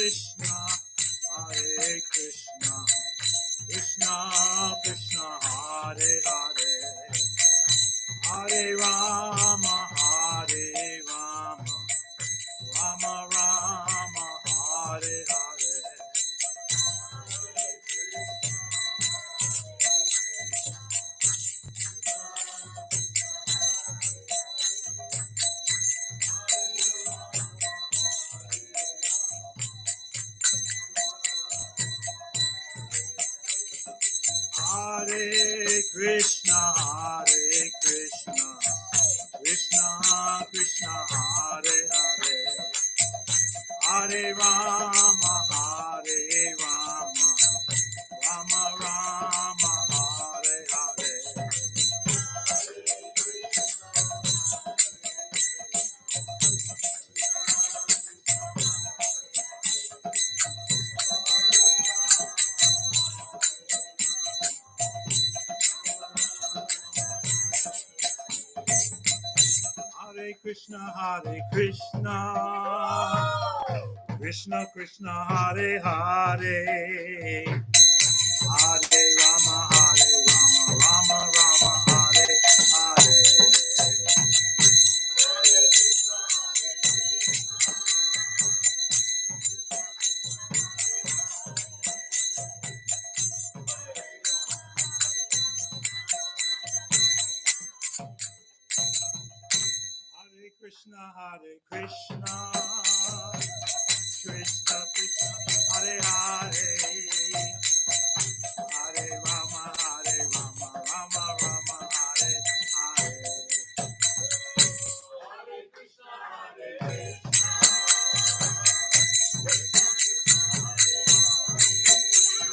Krishna, Hare Krishna, Krishna Krishna, Hare Hare, Hare Rama, Hare Rama, Rama Rama, Hare Hare. Hare Krishna, Krishna Krishna, Hare Hare, Hare Rama, Hare Rama, Rama Rama, Hare Hare. Hare Krishna, Krishna Krishna, Hare Hare, Hare Rama, Rama Rama, Hare Hare. Hare Krishna, Krishna Krishna, Hare Hare, Hare Rama, Rama Rama, Hare Hare. Hare Krishna,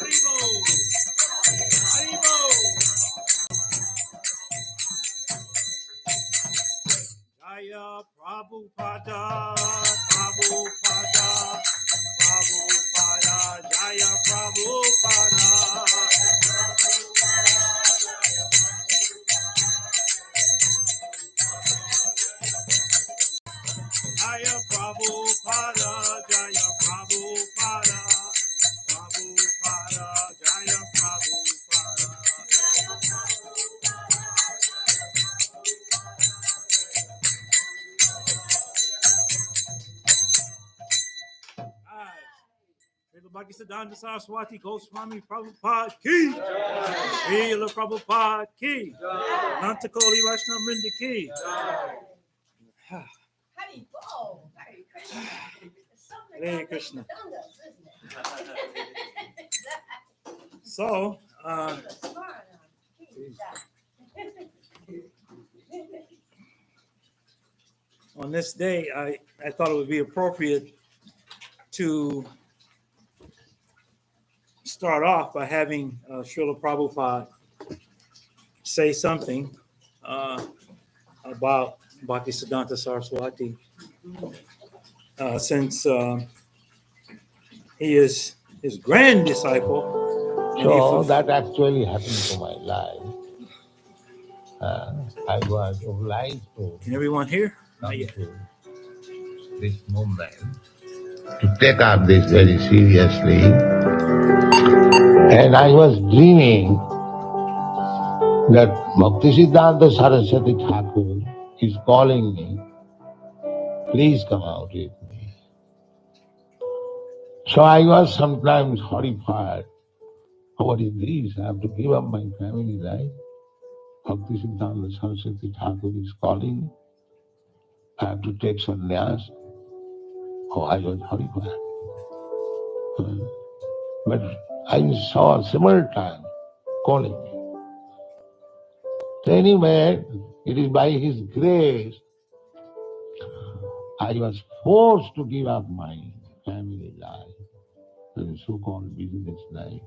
Haribo, Haribo. Jaya Prabhupada, Prabhupada, Prabhupada, Jaya Prabhupada. Jaya Prabhupada, Jaya Prabhupada, Prabhupada, Jaya Prabhupada. Srila Bhakti Siddhanta Saraswati Goswami Prabhupada Ki, Srila Prabhupada Ki, Nantakoli Vaishnava Vrinda Ki. Hare Krishna. So, on this day, I thought it would be appropriate to start off by having Srila Prabhupada say something about Bhakti Siddhanta Saraswati, since he is his grand disciple. So that actually happened to my life. I was obliged to. Can everyone hear? Come to this movement to take up this very seriously. And I was dreaming that Bhakti Siddhanta Saraswati Thakur is calling me, please come out with me. So I was sometimes horrified. What is this? I have to give up my family life. Bhakti Siddhanta Saraswati Thakur is calling. I have to take sannyas. Oh, I was horrified. But I saw several times calling me. So anyway, it is by his grace I was forced to give up my family life, the so-called business life.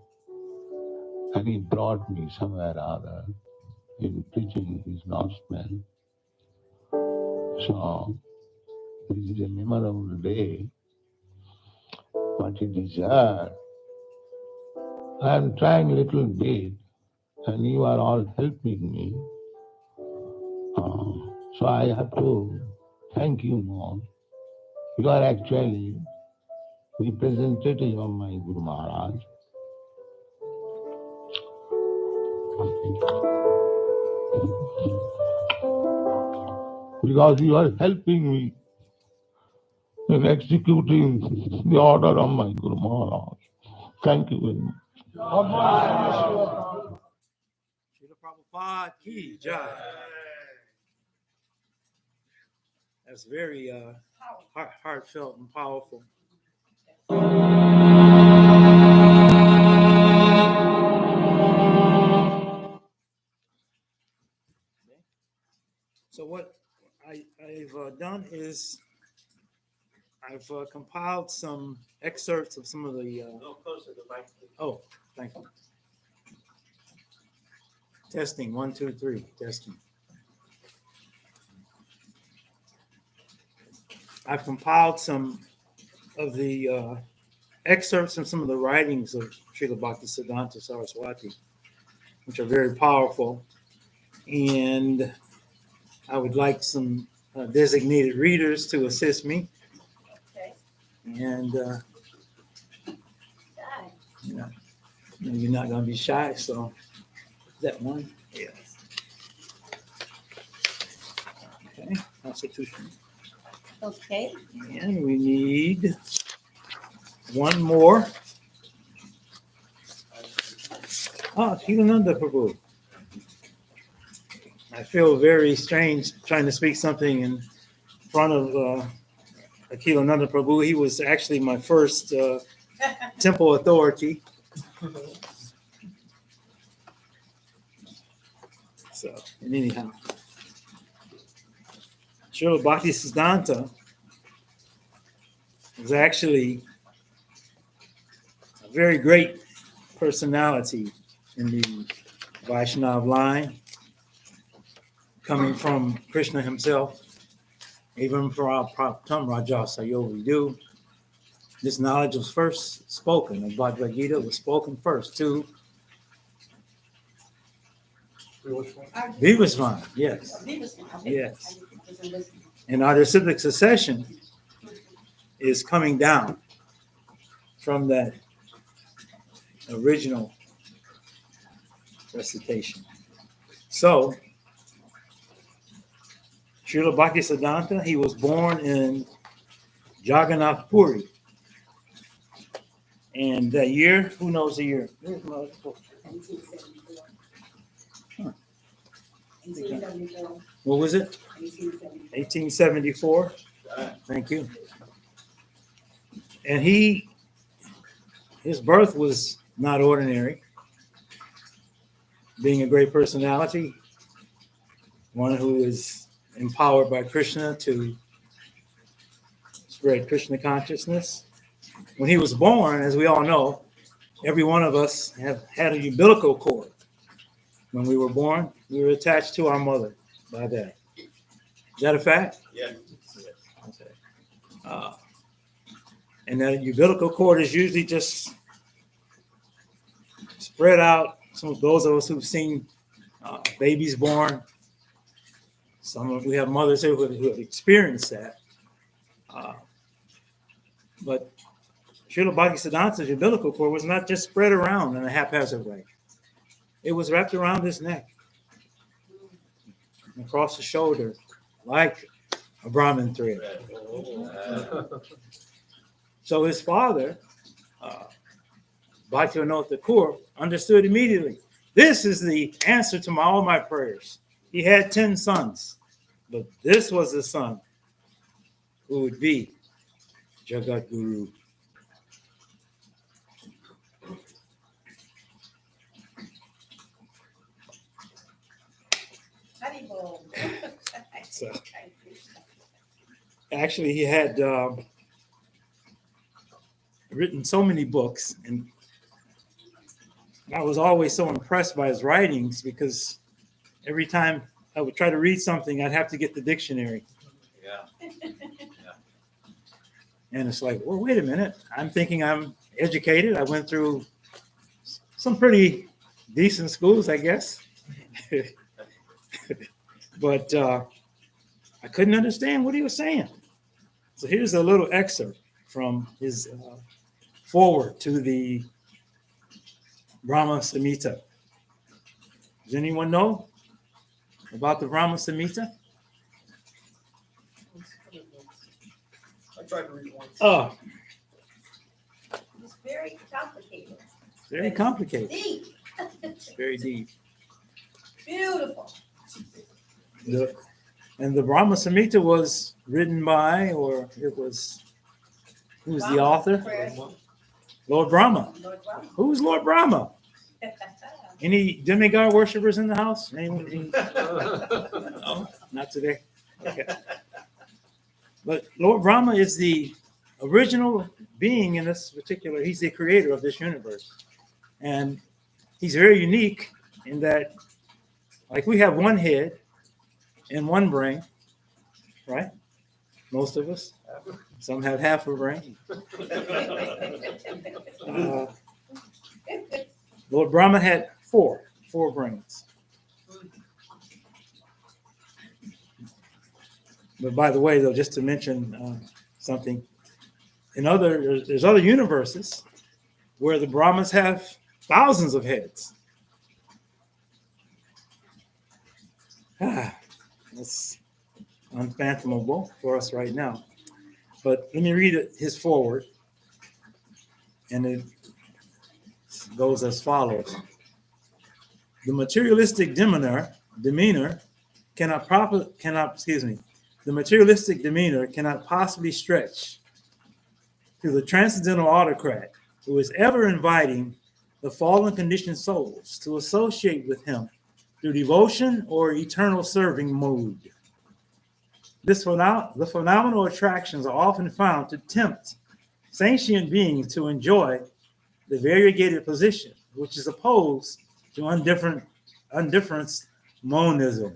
And he brought me somewhere or other in preaching his gospel. So this is a memorable day, what he deserved. I am trying a little bit, and you are all helping me. So I have to thank you more. You are actually representative of my Guru Maharaj. Because you are helping me in executing the order of my Guru Maharaj. Thank you very much. Srila Prabhupada ki jai. That's very heartfelt and powerful. So what I've done is I've compiled some excerpts of some of the. Oh, thank you. Testing 1, 2, 3. Testing. I've compiled some of the excerpts from some of the writings of Srila Bhakti Siddhanta Saraswati, which are very powerful. And I would like some designated readers to assist me. Okay. And you're not going to be shy. So, is that one? Yes. Okay. Constitution. Okay. And we need one more. Kilananda Prabhu. I feel very strange trying to speak something in front of Akilananda Prabhu. He was actually my first temple authority. So, and anyhow, Srila Bhakti Siddhanta was actually a very great personality in the Vaishnava line, coming from Krishna himself, even for our Praptam Raja Sayovidu. This knowledge was first spoken, and Bhagavad Gita was spoken first to Vivasvan, yes. Yes. And our disciplic succession is coming down from that original recitation. So, Srila Bhakti Siddhanta, he was born in Jagannath Puri. And that year, who knows the year? What was it? 1874. Thank you. And his birth was not ordinary. Being a great personality, one who is empowered by Krishna to spread Krishna consciousness. When he was born, as we all know, every one of us have had a umbilical cord. When we were born, we were attached to our mother by that. Is that a fact? Yeah. Okay. And that umbilical cord is usually just spread out. Some of those of us who've seen babies born, we have mothers here who have experienced that. But Srila Bhakti Siddhanta's umbilical cord was not just spread around in a haphazard way. It was wrapped around his neck and across the shoulder like a Brahmin thread. So his father, Bhaktivinoda Thakur, understood immediately. This is the answer to all my prayers. He had 10 sons, but this was the son who would be Jagat Guru. So, actually, he had written so many books, and I was always so impressed by his writings because every time I would try to read something, I'd have to get the dictionary. Yeah. And it's like, well, wait a minute. I'm thinking I'm educated. I went through some pretty decent schools, I guess. But I couldn't understand what he was saying. So here's a little excerpt from his forward to the Brahma Samhita. Does anyone know about the Brahma Samhita? I tried to read once. Oh, It's very complicated. very complicated. Deep. Very deep. Beautiful. And the Brahma Samhita was written by, or it was, who's the author? Prayers. Lord Brahma. Lord Brahma. Who's Lord Brahma? Any demigod worshippers in the house? Anyone? No, not today. Okay. But Lord Brahma is the original being in this particular, he's the creator of this universe. And he's very unique in that, like, we have one head and one brain, right? Most of us. Some have half a brain. Lord Brahma had four brains. But by the way, though, just to mention something, there's other universes where the Brahmas have thousands of heads. That's unfathomable for us right now. But let me read his foreword, and it goes as follows. The materialistic demeanor cannot possibly stretch to the transcendental autocrat who is ever inviting the fallen conditioned souls to associate with him through devotion or eternal serving mood. The phenomenal attractions are often found to tempt sentient beings to enjoy the variegated position, which is opposed to undifferenced monism.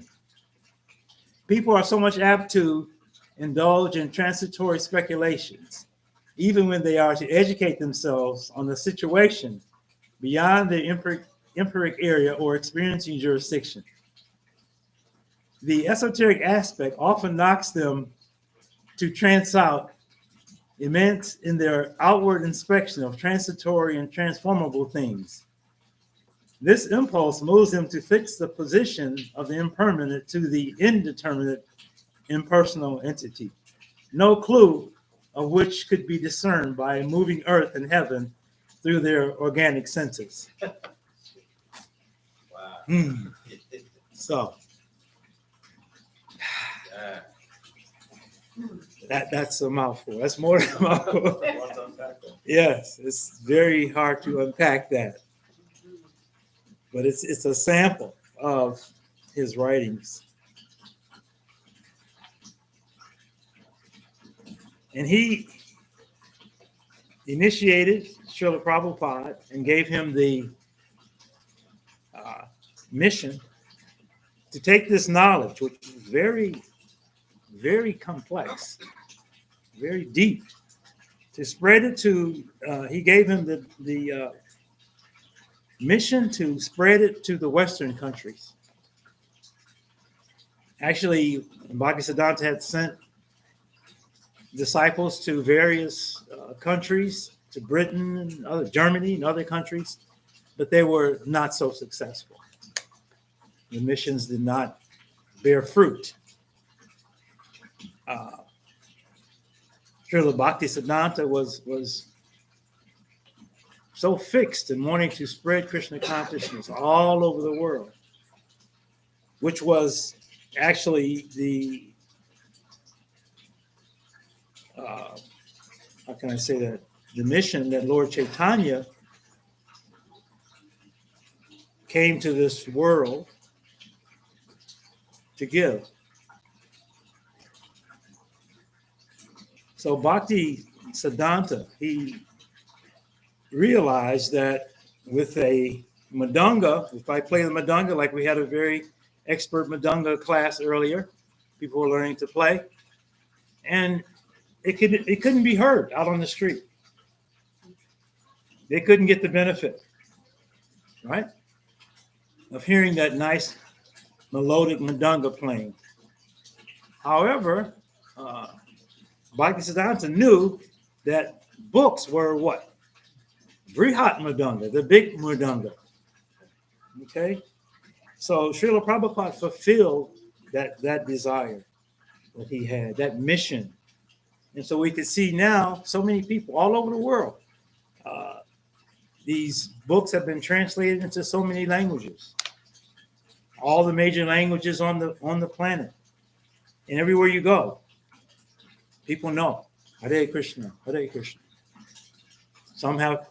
People are so much apt to indulge in transitory speculations, even when they are to educate themselves on the situation beyond the empiric area or experiencing jurisdiction. The esoteric aspect often knocks them to trance out immense in their outward inspection of transitory and transformable things. This impulse moves them to fix the position of the impermanent to the indeterminate impersonal entity, no clue of which could be discerned by moving earth and heaven through their organic senses. Wow. So that's a mouthful. That's more than a mouthful. Yes, it's very hard to unpack that. But it's a sample of his writings. And he initiated Srila Prabhupada and gave him the mission to take this knowledge, which is very, very complex, very deep, to spread it to, he gave him the mission to spread it to the Western countries. Actually, Bhakti Siddhanta had sent disciples to various countries, to Britain and Germany and other countries, but they were not so successful. The missions did not bear fruit. Srila Bhakti Siddhanta was so fixed in wanting to spread Krishna consciousness all over the world, which was actually the how can I say that? The mission that Lord Chaitanya came to this world to give. So Bhakti Siddhanta, he realized that with a madanga, if I play the madanga, like we had a very expert madanga class earlier, people were learning to play, and it couldn't be heard out on the street. They couldn't get the benefit, right, of hearing that nice melodic madanga playing. However, Bhakti Siddhanta knew that books were what? Brihat Mridanga, the big Mridanga. Okay? So Srila Prabhupada fulfilled that desire that he had, that mission. And so we can see now so many people all over the world. These books have been translated into so many languages, all the major languages on the planet. And everywhere you go, people know Hare Krishna, Hare Krishna. Some have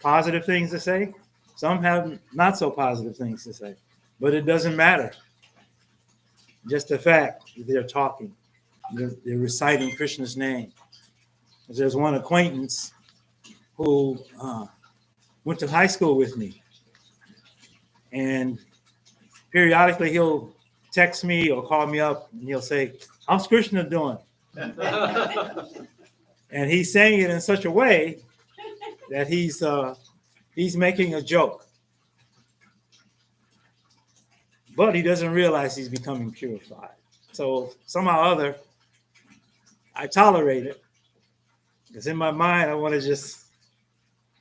positive things to say, some have not so positive things to say, but it doesn't matter. Just the fact that they're talking, they're reciting Krishna's name. There's one acquaintance who went to high school with me, and periodically he'll text me or call me up and he'll say, "How's Krishna doing?" And he's saying it in such a way that he's making a joke, but he doesn't realize he's becoming purified. So somehow or other, I tolerate it, because in my mind I want to just,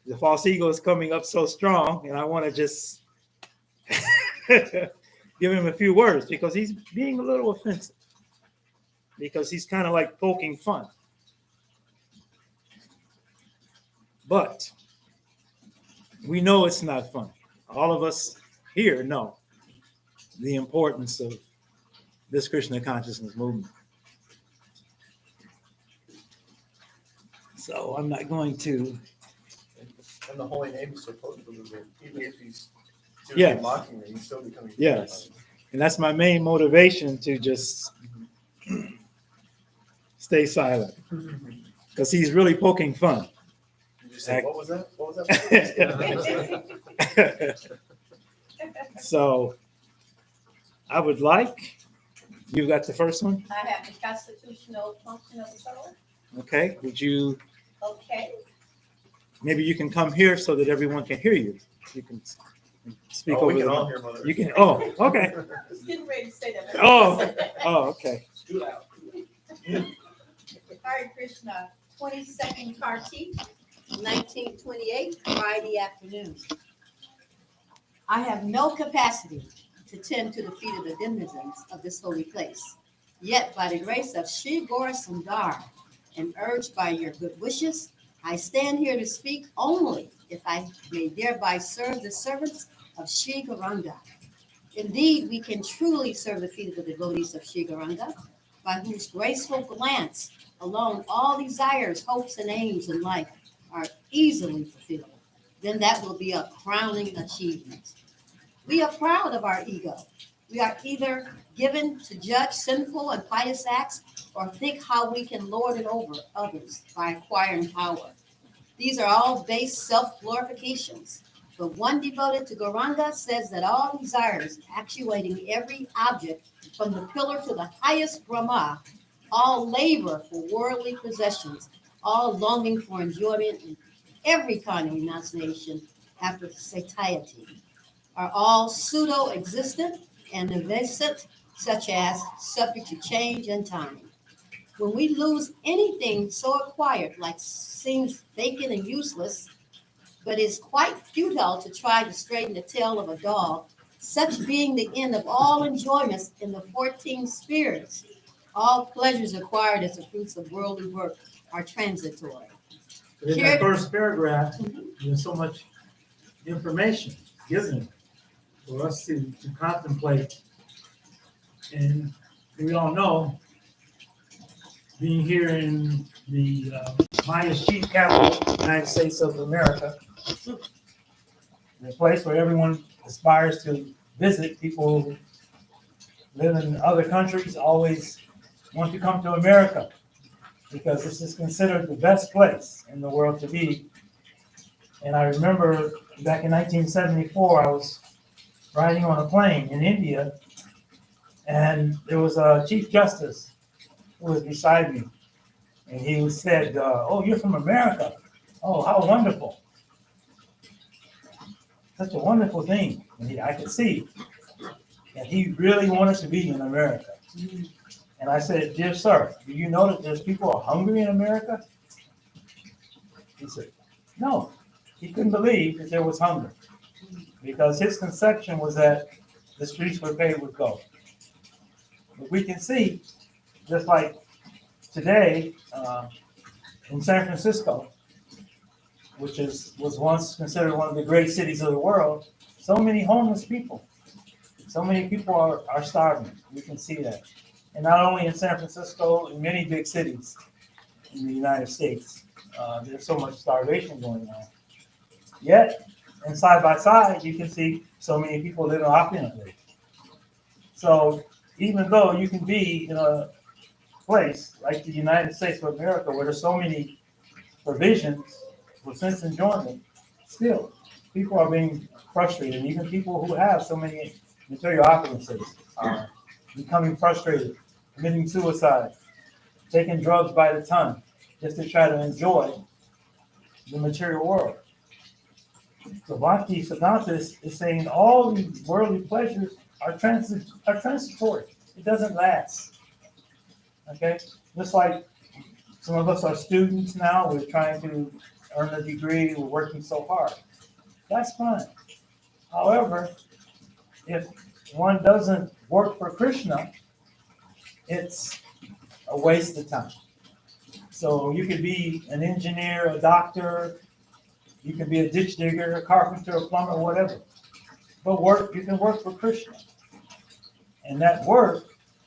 the false ego is coming up so strong, and I want to just give him a few words, because he's being a little offensive, because he's kind of like poking fun. But we know it's not fun. All of us here know the importance of this Krishna consciousness movement. So I'm not going to. And the holy name is so potent, even if he's Yes. mocking me, he's still becoming. Yes. And that's my main motivation, to just stay silent, because he's really poking fun. You just say, what was that? What was that? So I would like, you got the first one? I have the constitutional function of the soul. Okay. Would you, Okay. maybe you can come here so that everyone can hear you. You can speak Oh, over we can the- all hear, Mother. You can, oh, okay. I was getting ready to say that. Oh, okay. Too loud. Hare Krishna, 22nd Kartik, 1928, Friday afternoon. I have no capacity to tend to the feet of the denizens of this holy place. Yet, by the grace of Sri Gaura Sundar and urged by your good wishes, I stand here to speak only if I may thereby serve the servants of Sri Gauranga. Indeed, we can truly serve the feet of the devotees of Sri Gauranga, by whose graceful glance alone all desires, hopes, and aims in life are easily fulfilled. Then that will be a crowning achievement. We are proud of our ego. We are either given to judge sinful and pious acts, or think how we can lord it over others by acquiring power. These are all base self-glorifications. But one devoted to Gauranga says that all desires actuating every object, from the pillar to the highest Brahma, all labor for worldly possessions, all longing for enjoyment in every kind of renunciation after satiety, are all pseudo-existent and evanescent, such as subject to change and time. When we lose anything so acquired, like seems vacant and useless, but is quite futile to try to straighten the tail of a dog, such being the end of all enjoyments in the 14 spirits, all pleasures acquired as the fruits of worldly work are transitory. In that first paragraph, there's so much information given for us to contemplate. And we all know, being here in the Maya's chief capital, United States of America, a place where everyone aspires to visit. People who live in other countries always want to come to America, because this is considered the best place in the world to be. And I remember back in 1974, I was riding on a plane in India, and there was a Chief Justice who was beside me. And he said, "Oh, you're from America. Oh, how wonderful. Such a wonderful thing." And I could see that he really wanted to be in America. And I said, "Dear sir, do you know that there's people who are hungry in America?" He said, no, he couldn't believe that there was hunger because his conception was that the streets were paved with gold. But we can see, just like today in San Francisco, which was once considered one of the great cities of the world, so many homeless people. So many people are starving. We can see that. And not only in San Francisco, in many big cities in the United States, there's so much starvation going on. Yet, and side by side, you can see so many people living opulently. So even though you can be in a place like the United States of America where there's so many provisions for sense enjoyment, still people are being frustrated. Even people who have so many material opulences are becoming frustrated, committing suicide, taking drugs by the ton just to try to enjoy the material world. So Bhakti Siddhanta is saying all these worldly pleasures are transitory. It doesn't last. Okay? Just like some of us are students now, we're trying to earn a degree, we're working so hard. That's fine. However, if one doesn't work for Krishna, it's a waste of time. So you could be an engineer, a doctor, you can be a ditch digger, a carpenter, a plumber, whatever. But you can work for Krishna. And that work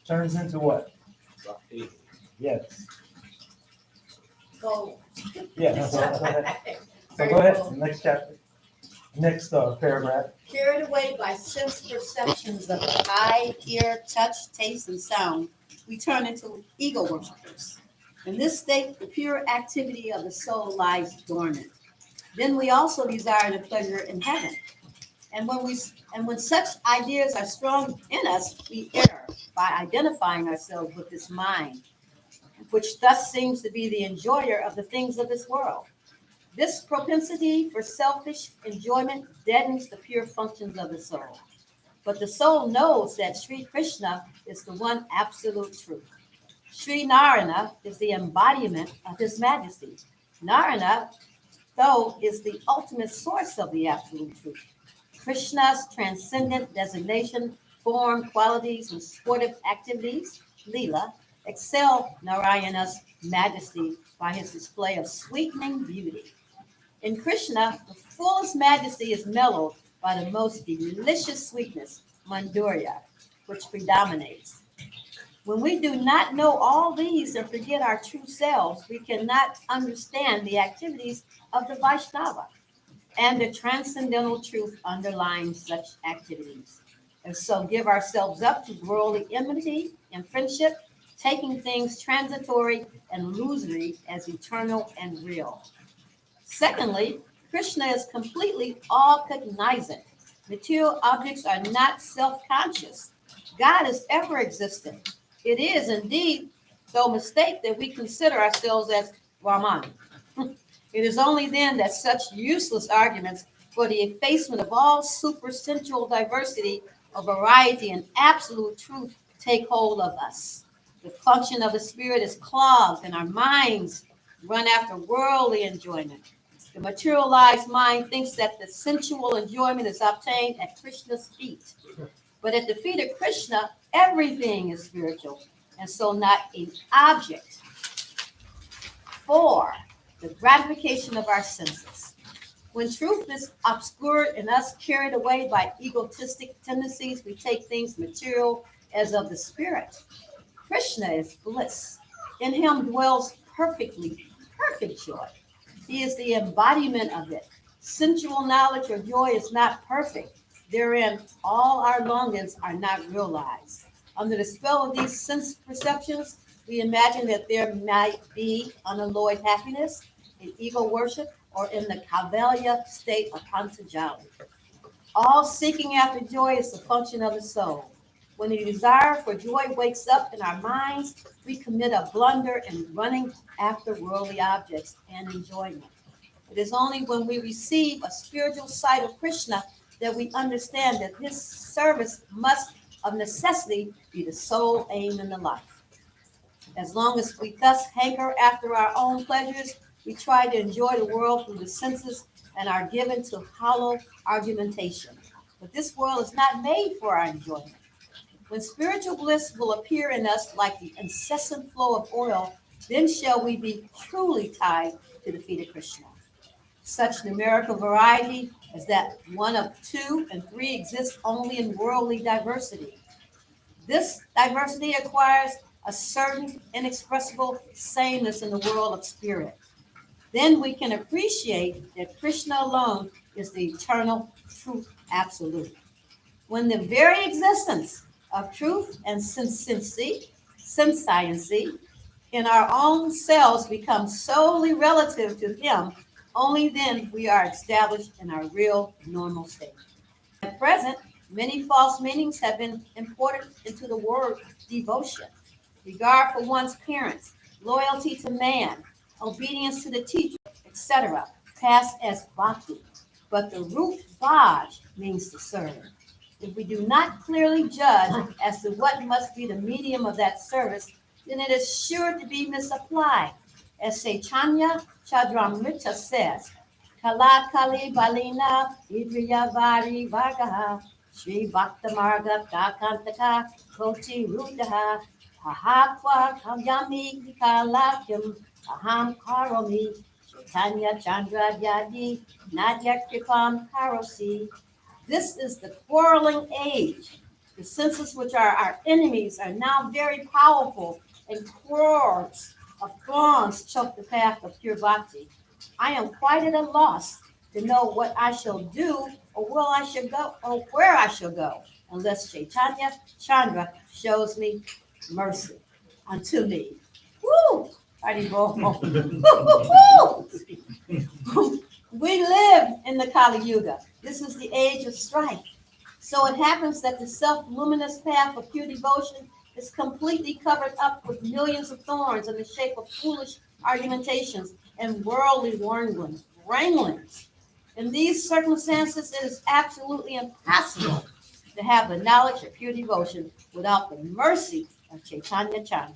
turns into what? Bhakti. Yes. Go. Yeah. So go ahead, next chapter. Next paragraph. Carried away by sense perceptions of eye, ear, touch, taste, and sound, we turn into ego worshippers. In this state, the pure activity of the soul lies dormant. Then we also desire the pleasure in heaven. And when such ideas are strong in us, we err by identifying ourselves with this mind, which thus seems to be the enjoyer of the things of this world. This propensity for selfish enjoyment deadens the pure functions of the soul. But the soul knows that Sri Krishna is the one absolute truth. Sri Narayana is the embodiment of His Majesty. Narayana, though, is the ultimate source of the absolute truth. Krishna's transcendent designation, form, qualities, and sportive activities, Lila, excel Narayana's majesty by his display of sweetening beauty. In Krishna, the fullest majesty is mellowed by the most delicious sweetness, Madhurya, which predominates. When we do not know all these and forget our true selves, we cannot understand the activities of the Vaishnava and the transcendental truth underlying such activities. And so give ourselves up to worldly enmity and friendship, taking things transitory and illusory as eternal and real. Secondly, Krishna is completely all-cognizant. Material objects are not self-conscious. God is ever-existent. It is indeed, though mistake, that we consider ourselves as Brahman. It is only then that such useless arguments for the effacement of all supersensual diversity of variety and absolute truth take hold of us. The function of the spirit is clogged and our minds run after worldly enjoyment. The materialized mind thinks that the sensual enjoyment is obtained at Krishna's feet. But at the feet of Krishna, everything is spiritual, and so not an object for the gratification of our senses. When truth is obscured and us carried away by egotistic tendencies, we take things material as of the spirit. Krishna is bliss. In him dwells perfect joy. He is the embodiment of it. Sensual knowledge or joy is not perfect. Therein, all our longings are not realized. Under the spell of these sense perceptions, we imagine that there might be unalloyed happiness in ego worship or in the Kaivalya state of Pantajali. All seeking after joy is the function of the soul. When the desire for joy wakes up in our minds, we commit a blunder in running after worldly objects and enjoyment. It is only when we receive a spiritual sight of Krishna that we understand that his service must of necessity be the sole aim in the life. As long as we thus hanker after our own pleasures, We try to enjoy the world through the senses and are given to hollow argumentation. But this world is not made for our enjoyment. When spiritual bliss will appear in us like the incessant flow of oil, then shall we be truly tied to the feet of Krishna. Such numerical variety as that one of 2 and 3 exists only in worldly diversity. This diversity acquires a certain inexpressible sameness in the world of spirit. Then we can appreciate that Krishna alone is the eternal truth absolute. When the very existence of truth and sentiency in our own selves becomes solely relative to him, only then we are established in our real normal state. At present, many false meanings have been imported into the word devotion. Regard for one's parents, loyalty to man, obedience to the teacher, etc., pass as bhakti. But the root bhaj means to serve. If we do not clearly judge as to what must be the medium of that service, then it is sure to be misapplied. As Chaitanya Chadramrita says, Kala Kali Balina Idriyavari Vagaha Sri Bhakta Marga Kakantaka Koti Rudaha Ahakwa Kavyami Kalakyam Aham Karomi Chaitanya Chandra Yadi Nadya Kripam Karosi. This is the quarreling age. The senses, which are our enemies, are now very powerful, and cords of thorns choke the path of pure bhakti. I am quite at a loss to know what I shall do or where I shall go, unless Chaitanya Chandra shows me mercy unto me. Woo! Haribol. We live in the Kali Yuga. This is the age of strife. So it happens that the self-luminous path of pure devotion is completely covered up with millions of thorns in the shape of foolish argumentations and worldly wranglings. In these circumstances, it is absolutely impossible to have the knowledge of pure devotion without the mercy of Chaitanya Chandra.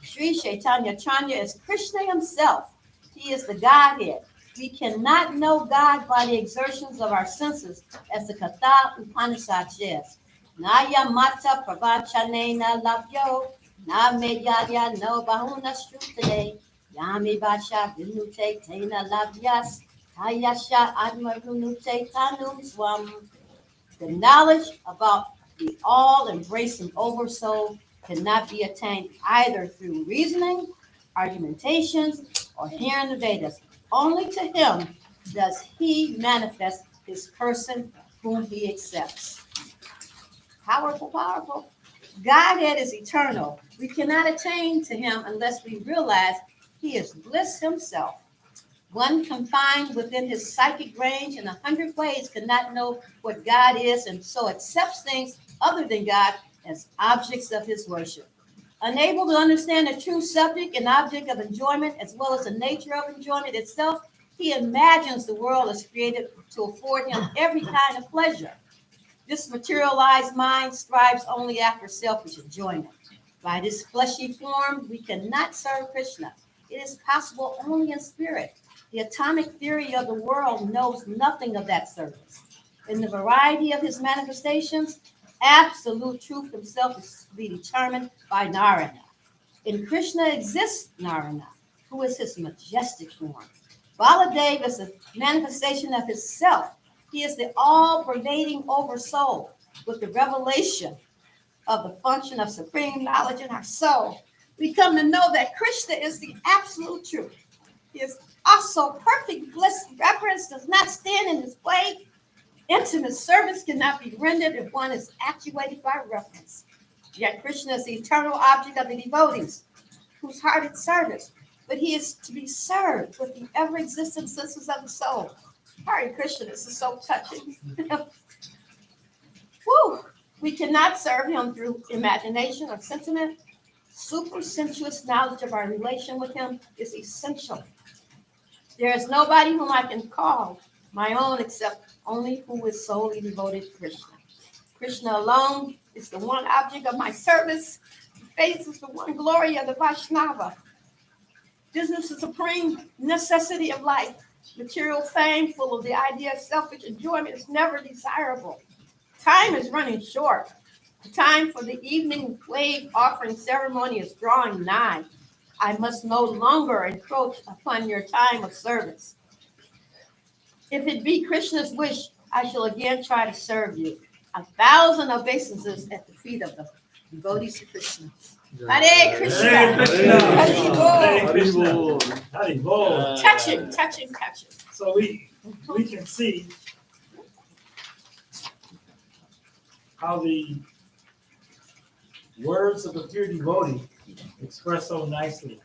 Sri Chaitanya Chandra is Krishna himself. He is the Godhead. We cannot know God by the exertions of our senses, as the Katha Upanishad says. Naya mata pravachanena labyo, na medyadya no bahuna shrutane, yami basha vinute tena labyas, hayasha admarunute tanum swam. The knowledge about the all-embracing oversoul cannot be attained either through reasoning, argumentations, or hearing the Vedas. Only to him does he manifest his person whom he accepts. Powerful, powerful. Godhead is eternal. We cannot attain to him unless we realize he is bliss himself. One confined within his psychic range in 100 ways cannot know what God is, and so accepts things other than God as objects of his worship. Unable to understand the true subject and object of enjoyment, as well as the nature of enjoyment itself, he imagines the world is created to afford him every kind of pleasure. This materialized mind strives only after selfish enjoyment. By this fleshy form, we cannot serve Krishna. It is possible only in spirit. The atomic theory of the world knows nothing of that service. In the variety of his manifestations, absolute truth himself is to be determined by Narayana. In Krishna exists Narayana, who is his majestic form. Baladev is a manifestation of his self. He is the all-pervading oversoul with the revelation of the function of supreme knowledge in our soul. We come to know that Krishna is the absolute truth. He is also perfect bliss. Reverence does not stand in his way. Intimate service cannot be rendered if one is actuated by reverence. Yet Krishna is the eternal object of the devotees, whose heart is service, but he is to be served with the ever-existent senses of the soul. Hare Krishna, this is so touching. Woo! We cannot serve him through imagination or sentiment. Supersensuous knowledge of our relation with him is essential. There is nobody whom I can call my own except only who is solely devoted to Krishna. Krishna alone is the one object of my service. He faces the one glory of the Vaishnava. Business is a supreme necessity of life. Material fame, full of the idea of selfish enjoyment, is never desirable. Time is running short. The time for the evening wave offering ceremony is drawing nigh. I must no longer encroach upon your time of service. If it be Krishna's wish, I shall again try to serve you. 1,000 obeisances at the feet of the devotees of Krishna. Hare Krishna. Hare Krishna. Hare Krishna. Haribol. Touching, touching, touching. So we can see how the words of a pure devotee express so nicely.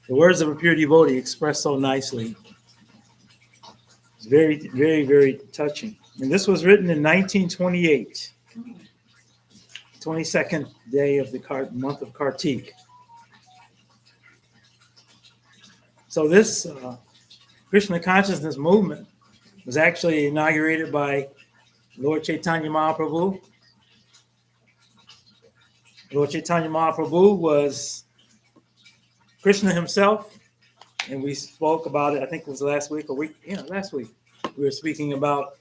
The words of a pure devotee express so nicely. It's very, very, very touching. And this was written in 1928, 22nd day of the month of Kartik. So this Krishna consciousness movement was actually inaugurated by Lord Chaitanya Mahaprabhu. Lord Chaitanya Mahaprabhu was Krishna himself, and we spoke about it, I think it was last week. Last week. We were speaking about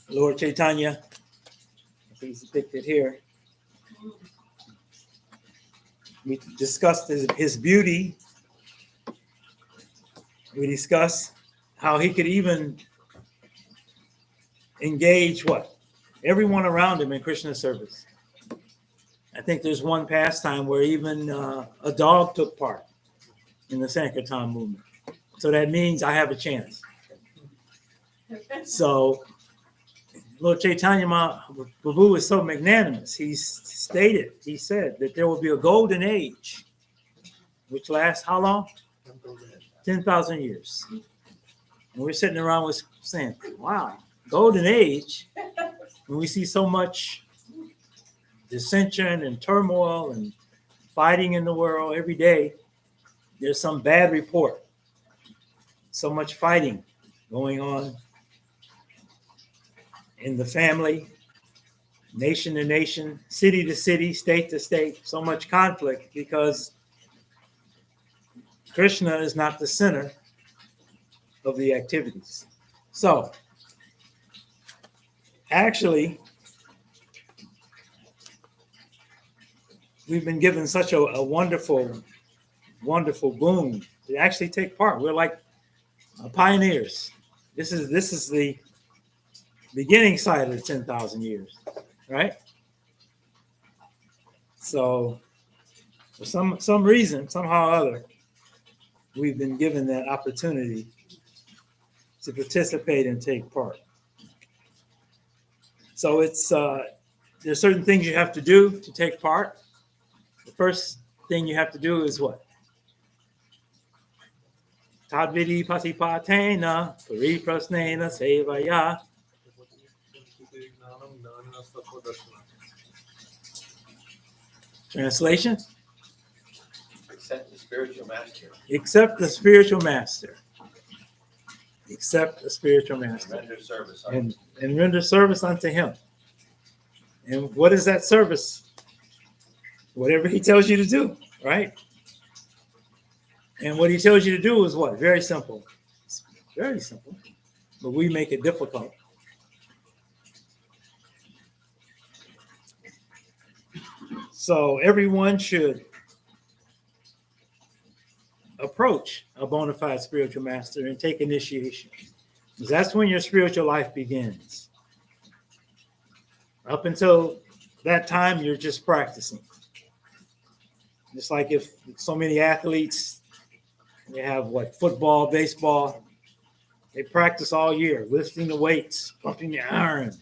Lord Chaitanya. I think he's depicted here. We discussed his beauty. We discussed how he could even engage everyone around him in Krishna service. I think there's one pastime where even a dog took part in the Sankirtan movement. So that means I have a chance. So Lord Chaitanya Mahaprabhu is so magnanimous. He said that there will be a golden age, which lasts how long? 10,000 years. And we're sitting around saying, wow, golden age, when we see so much dissension and turmoil and fighting in the world every day, there's some bad report. So much fighting going on in the family, nation to nation, city to city, state to state, so much conflict because Krishna is not the center of the activities. So, actually, we've been given such a wonderful, wonderful boon to actually take part. We're like pioneers. This is the beginning side of the 10,000 years, right? So, for some reason, somehow or other, we've been given that opportunity to participate and take part. So there's certain things you have to do to take part. The first thing you have to do is what? Tadvidi pasipatena pariprasnena sevaya. Translation? Accept the spiritual master. Accept the spiritual master. Accept the spiritual master. Render service. And render service unto him. And what is that service? Whatever he tells you to do, right? And what he tells you to do is what? Very simple. It's very simple. But we make it difficult. So everyone should approach a bona fide spiritual master and take initiation. Because that's when your spiritual life begins. Up until that time, you're just practicing. Just like if so many athletes, they have football, baseball, they practice all year, lifting the weights, pumping the iron,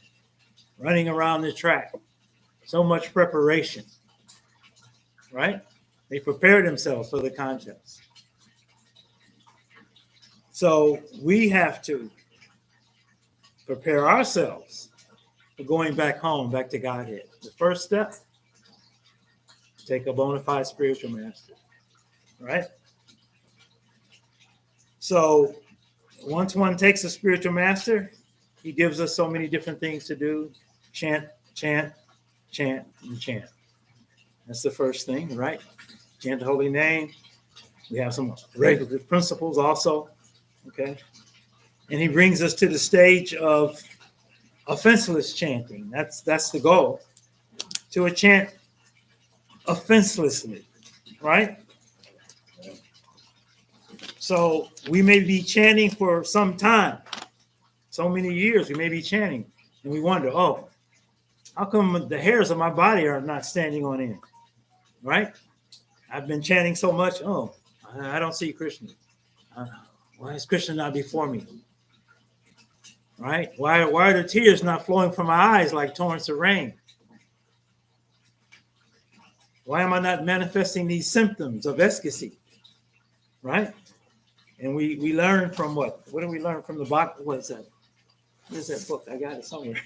running around the track. So much preparation, right? They prepare themselves for the contest. So we have to prepare ourselves for going back home, back to Godhead. The first step, take a bona fide spiritual master, right? So once one takes a spiritual master, he gives us so many different things to do. Chant, chant, chant, and chant. That's the first thing, right? chant the holy name. We have some regulative principles also, okay? And he brings us to the stage of offenseless chanting. That's the goal, to chant offenselessly, right? So we may be chanting for some time, so many years we may be chanting, and we wonder, oh, how come the hairs of my body are not standing on end, right? I've been chanting so much, oh, I don't see Krishna. Why is Krishna not before me? Right? Why are the tears not flowing from my eyes like torrents of rain? Why am I not manifesting these symptoms of ecstasy? Right? And we learn from what? What do we learn from the Bhakti? What is that? What is that book? I got it somewhere.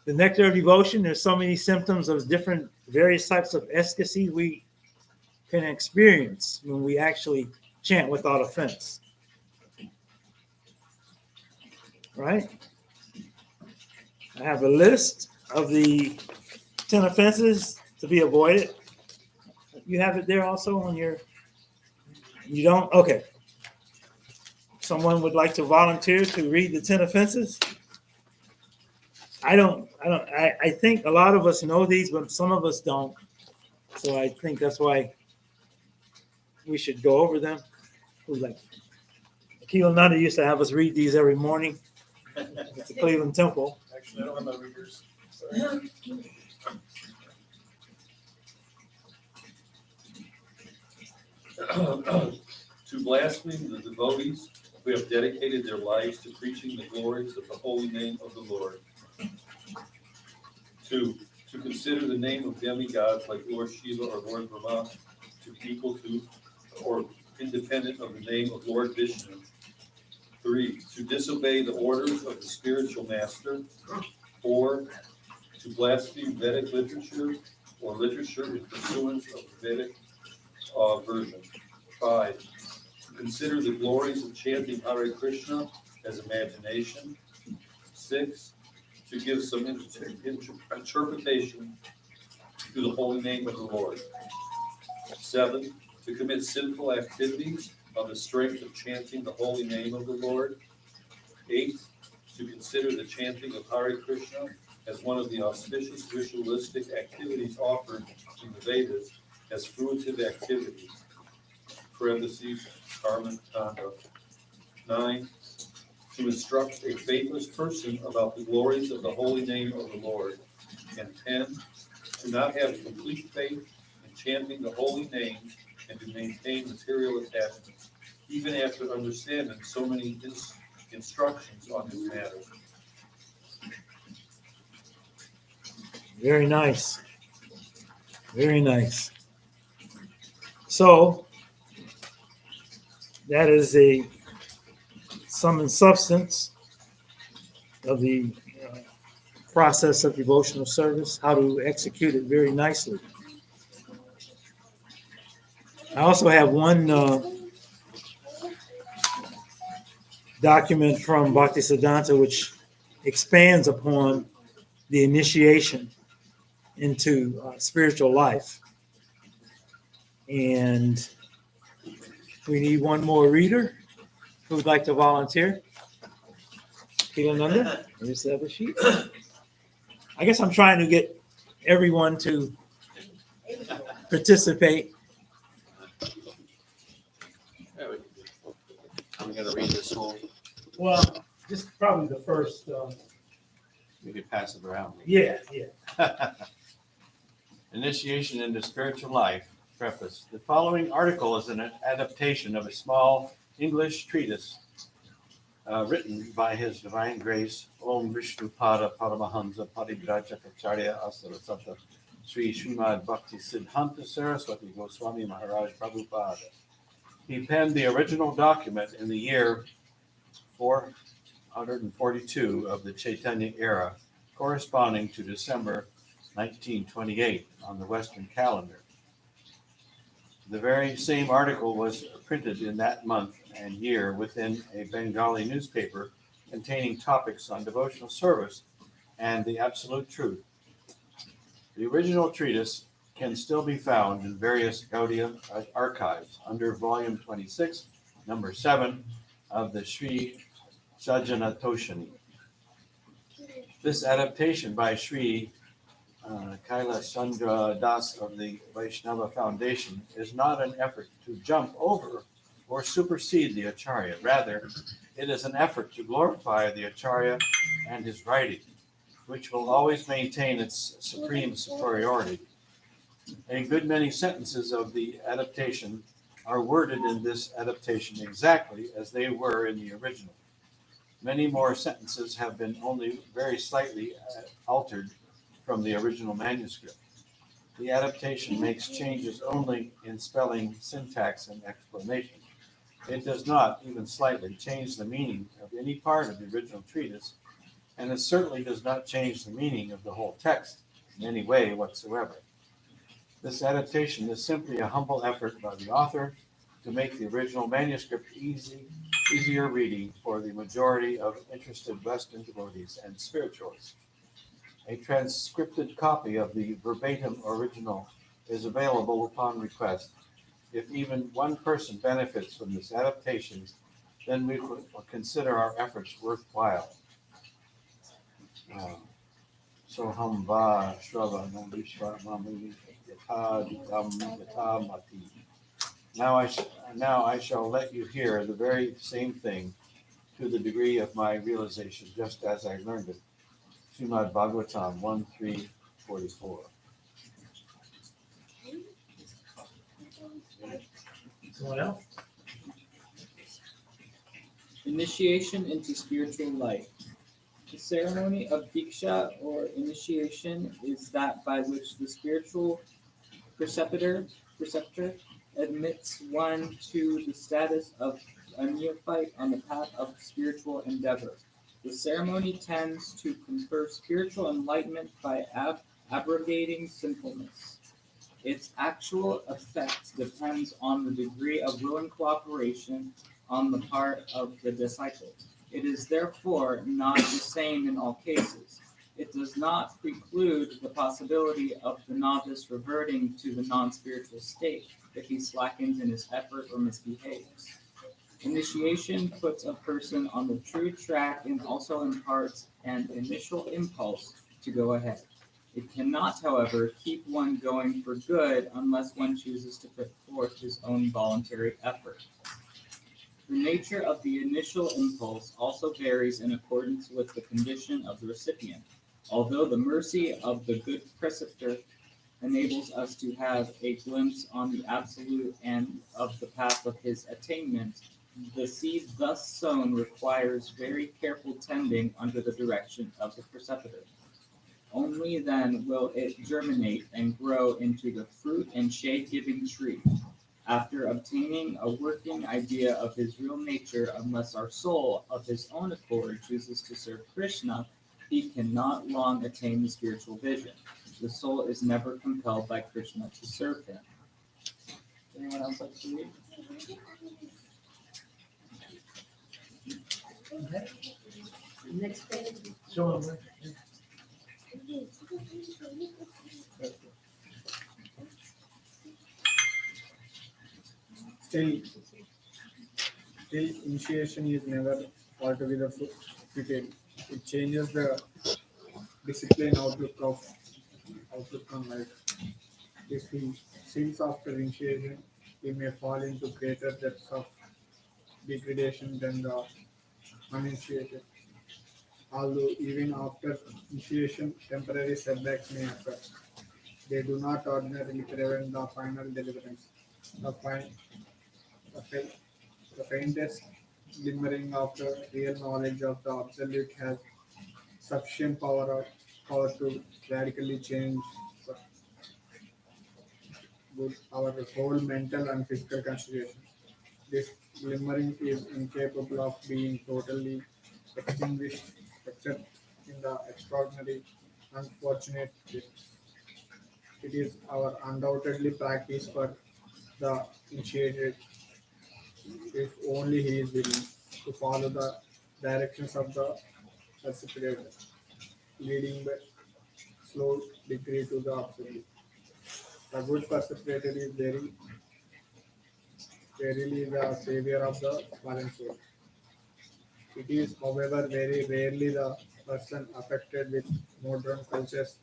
The Nectar of Devotion. There's so many symptoms of different, various types of ecstasy we can experience when we actually chant without offense. Right? I have a list of the 10 offenses to be avoided. You have it there also on your, you don't? Okay. Someone would like to volunteer to read the 10 offenses? I think a lot of us know these, but some of us don't. So I think that's why we should go over them. Who's like, Keelananda used to have us read these every morning at the Cleveland Temple. Actually, I don't have my readers. Sorry. To blaspheme the devotees who have dedicated their lives to preaching the glories of the holy name of the Lord. 2. To consider the name of demigods like Lord Shiva or Lord Brahma to be equal to or independent of the name of Lord Vishnu. 3. To disobey the orders of the spiritual master. 4. To blaspheme Vedic literature or literature in pursuance of the Vedic version. 5. To consider the glories of chanting Hare Krishna as imagination. 6. To give some interpretation to the holy name of the Lord. 7. To commit sinful activities on the strength of chanting the holy name of the Lord. 8. To consider the chanting of Hare Krishna as one of the auspicious ritualistic activities offered in the Vedas as fruitive activities. Parentheses, karma, conduct. 9. To instruct a faithless person about the glories of the holy name of the Lord. And 10. To not have complete faith in chanting the holy name and to maintain material attachments, even after understanding so many instructions on this matter. Very nice. Very nice. So that is a sum and substance of the process of devotional service, how to execute it very nicely. I also have one document from Bhakti Siddhanta which expands upon the initiation into spiritual life. And we need one more reader who would like to volunteer. Keelananda, here's the other sheet. I guess I'm trying to get everyone to participate. I'm going to read this whole, Well, just probably the first. we could pass it around. Yeah. Initiation into Spiritual Life. Preface. The following article is an adaptation of a small English treatise written by His Divine Grace, Om Vishnu Pada Paramahansa Paribraja Acharya Asarasata Sri Srimad Bhakti Siddhanta Saraswati Goswami Maharaj Prabhupada. He penned the original document in the year 442 of the Chaitanya era, corresponding to December 1928 on the Western calendar. The very same article was printed in that month and year within a Bengali newspaper containing topics on devotional service and the absolute truth. The original treatise can still be found in various Gaudiya archives under volume 26, number 7 of the Sri Sajjanatoshani. This adaptation by Sri Kailas Chandra Das of the Vaishnava Foundation is not an effort to jump over or supersede the Acharya. Rather, it is an effort to glorify the Acharya and his writing, which will always maintain its supreme superiority. A good many sentences of the adaptation are worded in this adaptation exactly as they were in the original. Many more sentences have been only very slightly altered from the original manuscript. The adaptation makes changes only in spelling, syntax, and explanation. It does not, even slightly, change the meaning of any part of the original treatise, and it certainly does not change the meaning of the whole text in any way whatsoever. This adaptation is simply a humble effort by the author to make the original manuscript easier reading for the majority of interested Western devotees and spiritualists. A transcripted copy of the verbatim original is available upon request. If even one person benefits from this adaptation, then we will consider our efforts worthwhile. Soham va shravanam vishvamami yatha yatha mati. Now I shall let you hear the very same thing to the degree of my realization, just as I learned it. Srimad Bhagavatam 1:3-44. Someone else? Initiation into spiritual life. The ceremony of Diksha or initiation is that by which the spiritual preceptor admits one to the status of a neophyte on the path of spiritual endeavor. The ceremony tends to confer spiritual enlightenment by abrogating sinfulness. Its actual effect depends on the degree of willing cooperation on the part of the disciple. It is therefore not the same in all cases. It does not preclude the possibility of the novice reverting to the non-spiritual state if he slackens in his effort or misbehaves. Initiation puts a person on the true track and also imparts an initial impulse to go ahead. It cannot, however, keep one going for good unless one chooses to put forth his own voluntary effort. The nature of the initial impulse also varies in accordance with the condition of the recipient. Although the mercy of the good preceptor enables us to have a glimpse on the absolute end of the path of his attainment, the seed thus sown requires very careful tending under the direction of the preceptor. Only then will it germinate and grow into the fruit and shade-giving tree. After obtaining a working idea of his real nature, unless our soul of his own accord chooses to serve Krishna, he cannot long attain the spiritual vision. The soul is never compelled by Krishna to serve him. Anyone else like to read? Next page. Show them. Still, initiation is never altogether fitted. It changes the discipline outlook on life. If he sins after initiation, he may fall into greater depths of degradation than the uninitiated. Although even after initiation, temporary setbacks may occur. They do not ordinarily prevent the final deliverance. The faintest glimmering of the real knowledge of the Absolute has sufficient power to radically change our whole mental and physical constitution. This glimmering is incapable of being totally extinguished except in the extraordinary, unfortunate case. It is our undoubtedly practice for the initiated, if only he is willing to follow the directions of the persecutor, leading by slow degree to the absolute. The good persecutor is verily the savior of the fallen soul. It is, however, very rarely the person affected with modern cultures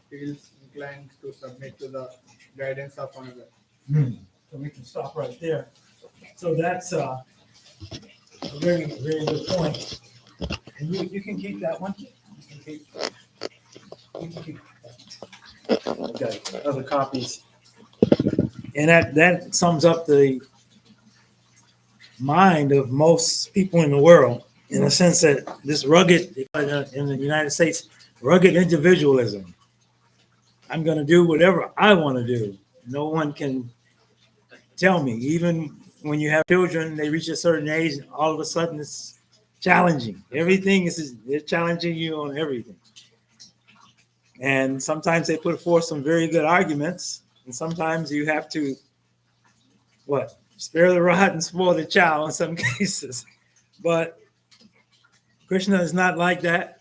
feels inclined to submit to the guidance of another. So we can stop right there. So that's a very, very good point. And you can keep that one. You can keep. Okay, other copies. And that sums up the mind of most people in the world, in the sense that this rugged, in the United States, rugged individualism. I'm going to do whatever I want to do. No one can tell me. Even when you have children, they reach a certain age, all of a sudden it's challenging. Everything is, they're challenging you on everything. And sometimes they put forth some very good arguments, and sometimes you have to, what, spare the rod and spoil the child in some cases. But Krishna is not like that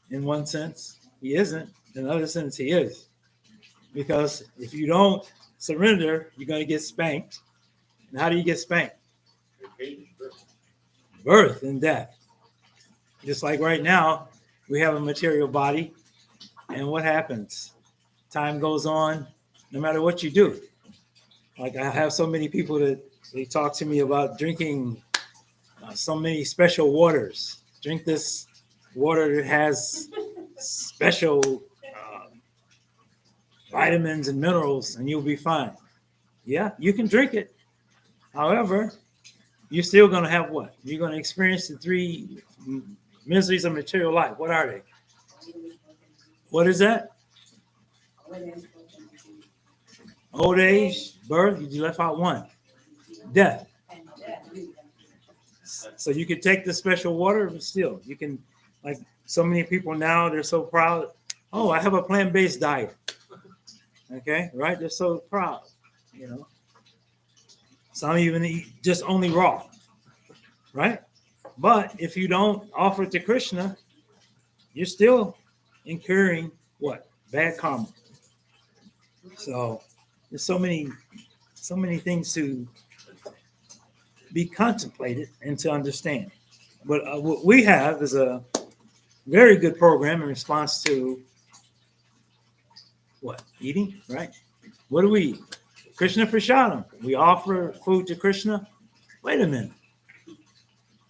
in one sense. He isn't. In another sense, he is. Because if you don't surrender, you're going to get spanked. And how do you get spanked? Birth and death. Just like right now, we have a material body. And what happens? Time goes on, no matter what you do. Like I have so many people that they talk to me about drinking so many special waters. Drink this water that has special vitamins and minerals, and you'll be fine. Yeah, you can drink it. However, you're still going to have what? You're going to experience the three miseries of material life. What are they? What is that? Old age, birth, you left out one. Death. So you can take the special water, but still, you can, like so many people now, they're so proud. Oh, I have a plant-based diet. Okay, right? They're so proud, you know. Some even eat just only raw, right? But if you don't offer it to Krishna, you're still incurring what? Bad karma. So there's so many things to be contemplated and to understand. But what we have is a very good program in response to what? Eating, right? What do we eat? Krishna Prasadam. We offer food to Krishna. Wait a minute.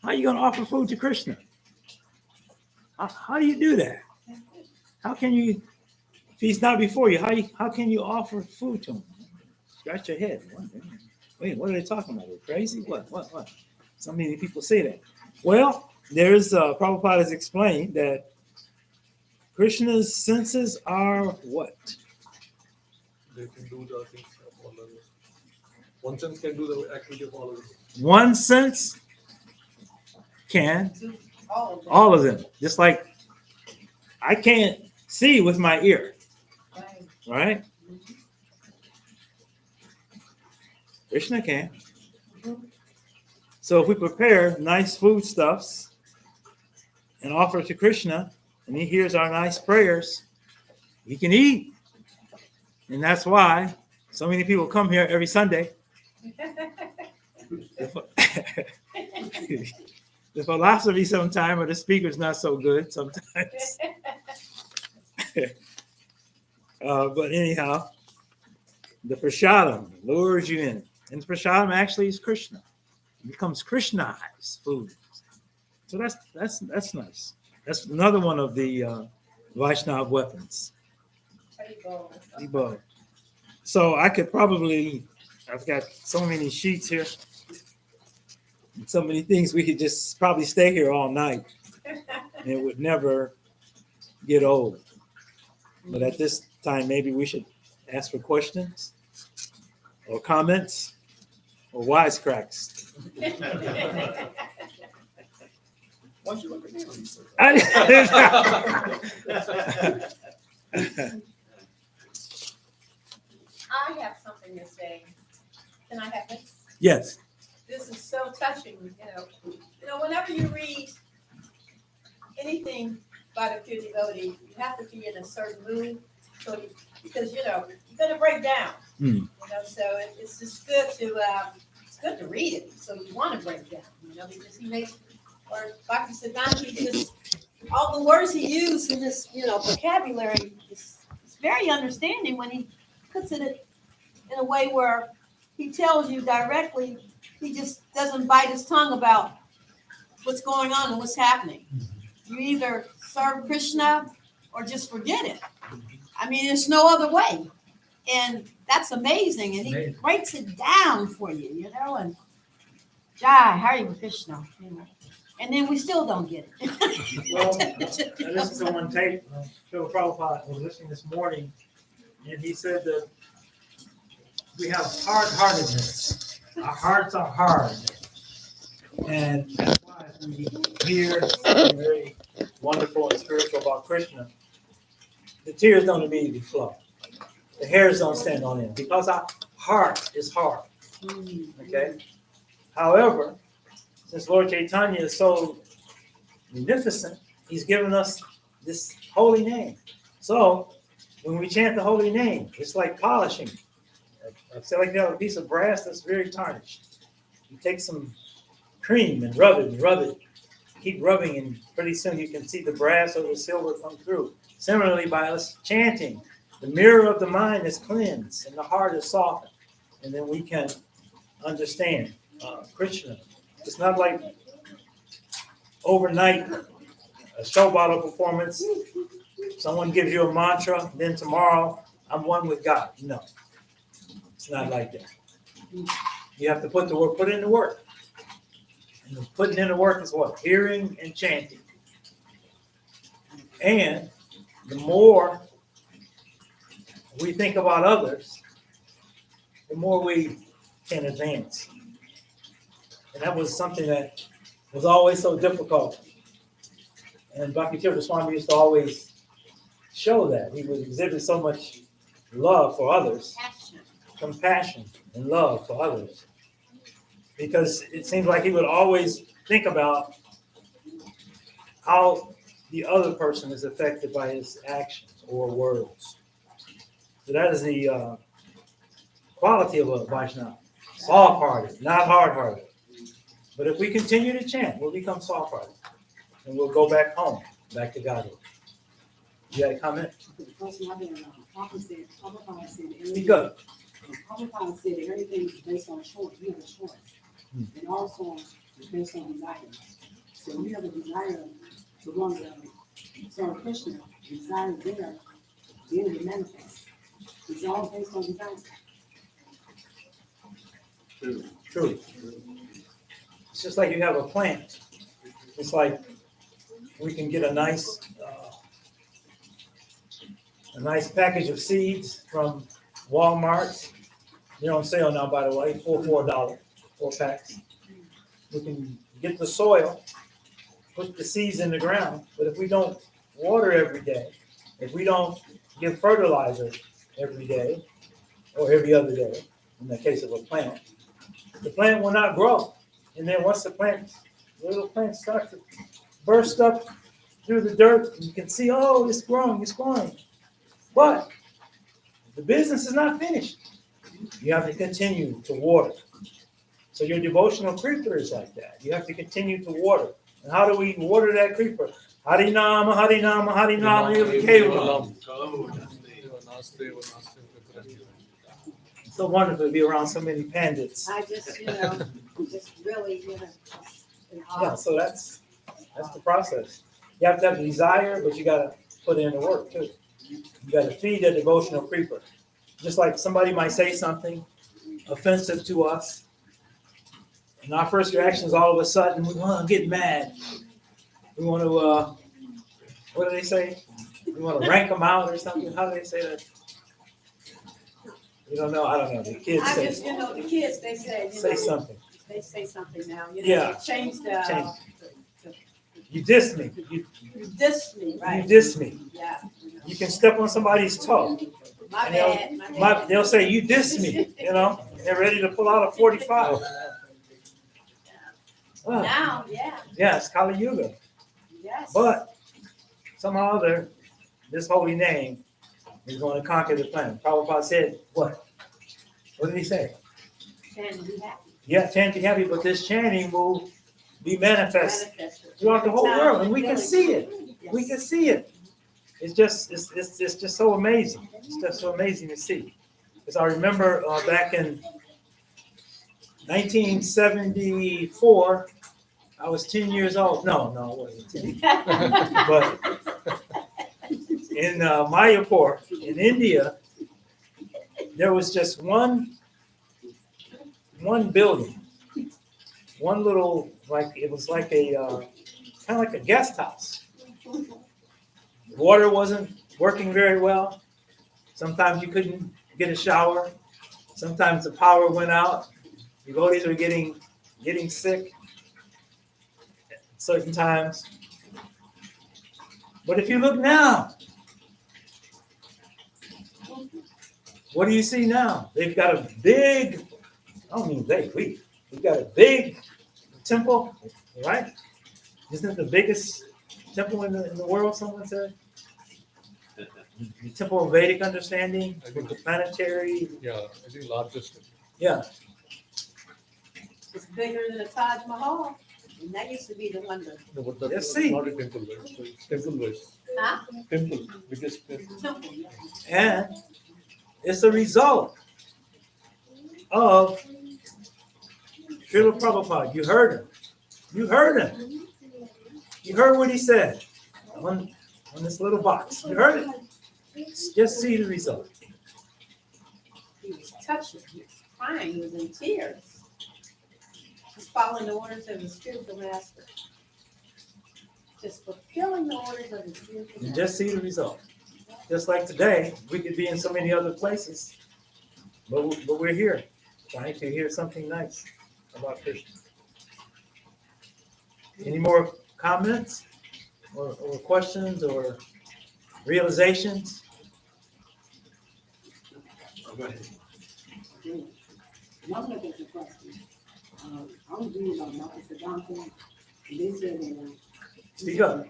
How are you going to offer food to Krishna? How do you do that? How can you, if he's not before you, how can you offer food to him? Scratch your head. Wait, what are they talking about? Are they crazy? What? So many people say that. Well, there's Prabhupada has explained that Krishna's senses are what? They can do the things of all others. One sense can do the activity of all others. One sense can all of them. Just like I can't see with my ear, right? Krishna can. So if we prepare nice foodstuffs and offer it to Krishna, and he hears our nice prayers, he can eat. And that's why so many people come here every Sunday. The philosophy sometimes, or the speaker's not so good sometimes. But anyhow, the prasadam lures you in. And the prasadam actually is Krishna. It becomes Krishnaized food. So that's nice. That's another one of the Vaishnava weapons. So I could probably, I've got so many sheets here, and so many things, we could just probably stay here all night. And it would never get old. But at this time, maybe we should ask for questions or comments or wisecracks. Why don't you look at me? I have something to say. Can I have this? Yes. This is so touching, You know, whenever you read anything by the pure devotee, you have to be in a certain mood. Because you gonna break down. Hmm. You know, so it's just good to read it. So you want to break down, you know, because he makes, or Dr. Siddhanta, he just, all the words he used in this, you know, vocabulary is very understanding when he puts it in a way where he tells you directly. He just doesn't bite his tongue about what's going on and what's happening. You either serve Krishna or just forget it. I mean, there's no other way. And that's amazing. And he breaks it down for you, you know, and Jai, Hare Krishna, you know. And then we still don't get it. Well, I listened to one tape, Srila Prabhupada was listening this morning, and he said that we have hard-heartedness. Our hearts are hard. And that's why we hear something very wonderful and spiritual about Krishna, the tears don't immediately flow. The hairs don't stand on end because our heart is hard. Okay? However, since Lord Chaitanya is so munificent, he's given us this holy name. So when we chant the holy name, it's like polishing. It's like you have a piece of brass that's very tarnished. You take some cream and rub it. Keep rubbing, and pretty soon you can see the brass or the silver come through. Similarly, by us chanting, the mirror of the mind is cleansed and the heart is softened. And then we can understand Krishna. It's not like overnight a show bottle performance. Someone gives you a mantra, then tomorrow I'm one with God. No, it's not like that. You have to put in the work. And putting in the work is what? Hearing and chanting. And the more we think about others, the more we can advance. And that was something that was always so difficult. And Bhakti Swami used to always show that. He would exhibit so much love for others, compassion and love for others. Because it seems like he would always think about how the other person is affected by his actions or words. So that is the quality of a Vaishnava. Soft-hearted, not hard-hearted. But if we continue to chant, we'll become soft-hearted. And we'll go back home, back to Godhead. You got a comment? Speak up. Prabhupada said that everything is based on choice. We have a choice. And also it's based on desire. So we have a desire to want to serve Krishna. Desire there, then it manifests. It's all based on desire. True. It's just like you have a plant. It's like we can get a nice package of seeds from Walmart. They're on sale now, by the way, $4 4 packs. We can get the soil, put the seeds in the ground, but if we don't water every day, if we don't give fertilizer every day or every other day, in the case of a plant, the plant will not grow. And then once the little plant starts to burst up through the dirt, you can see, oh, it's growing. But the business is not finished. You have to continue to water. So your devotional creeper is like that. You have to continue to water. And how do we water that creeper? Harinama, Harinama, Harinama, Keva. It's so wonderful to be around so many pandits. I just, just really, Yeah, so that's the process. You have to have the desire, but you got to put in the work too. You got to feed that devotional creeper. Just like somebody might say something offensive to us, and our first reaction is all of a sudden we want to get mad. We want to, what do they say? We want to rank them out or something. How do they say that? You don't know? I don't know. The kids I say. just, the kids, they say, Say something. They say something now. Yeah. Change the. Change. You diss me. You diss me, right? You diss me. Yeah. You can step on somebody's toe. My And bad. they'll say, you diss me, They're ready to pull out a 45. Well, Now, yeah, yeah, it's Kali Yuga. yes. But somehow this holy name He's going to conquer the planet. Prabhupada said, what? What did he say? And be happy. Yeah, chant be happy, but this chanting will be manifest Manifested. throughout the whole Time world, and we can village. see it. Yes. We can see it. It's just so amazing. It's just so amazing to see. Because I remember back in 1974, I was 10 years old. No, I wasn't 10. But in Mayapur, in India, there was just one building, one little, like, it was like a, kind of like a guest house. Water wasn't working very well. Sometimes you couldn't get a shower. Sometimes the power went out. Devotees were getting sick at certain times. But if you look now, what do you see now? They've got a big, I don't mean we've got a big temple, right? Isn't it the biggest temple in the world, someone said? The temple of Vedic understanding, with the planetary, Yeah, I think largest. yeah. It's bigger than a Taj Mahal. And that used to be the one that, No, but that's Let's see. not a temple, right? So it's temple wise. huh? Temple, biggest temple. Temple, yeah. And it's a result of Srila Prabhupada. You heard him. You heard him. You heard what he said on this little box. You heard it. Just see the result. He was touching, he was crying, he was in tears. He's following the orders of his spiritual master. Just fulfilling the orders of his spiritual You master. just see the result. Just like today, we could be in so many other places, but we're here trying to hear something nice about Krishna. Any more comments or questions or realizations? Go ahead. Another question. I was reading about Siddhanta, and they said that. Speak up.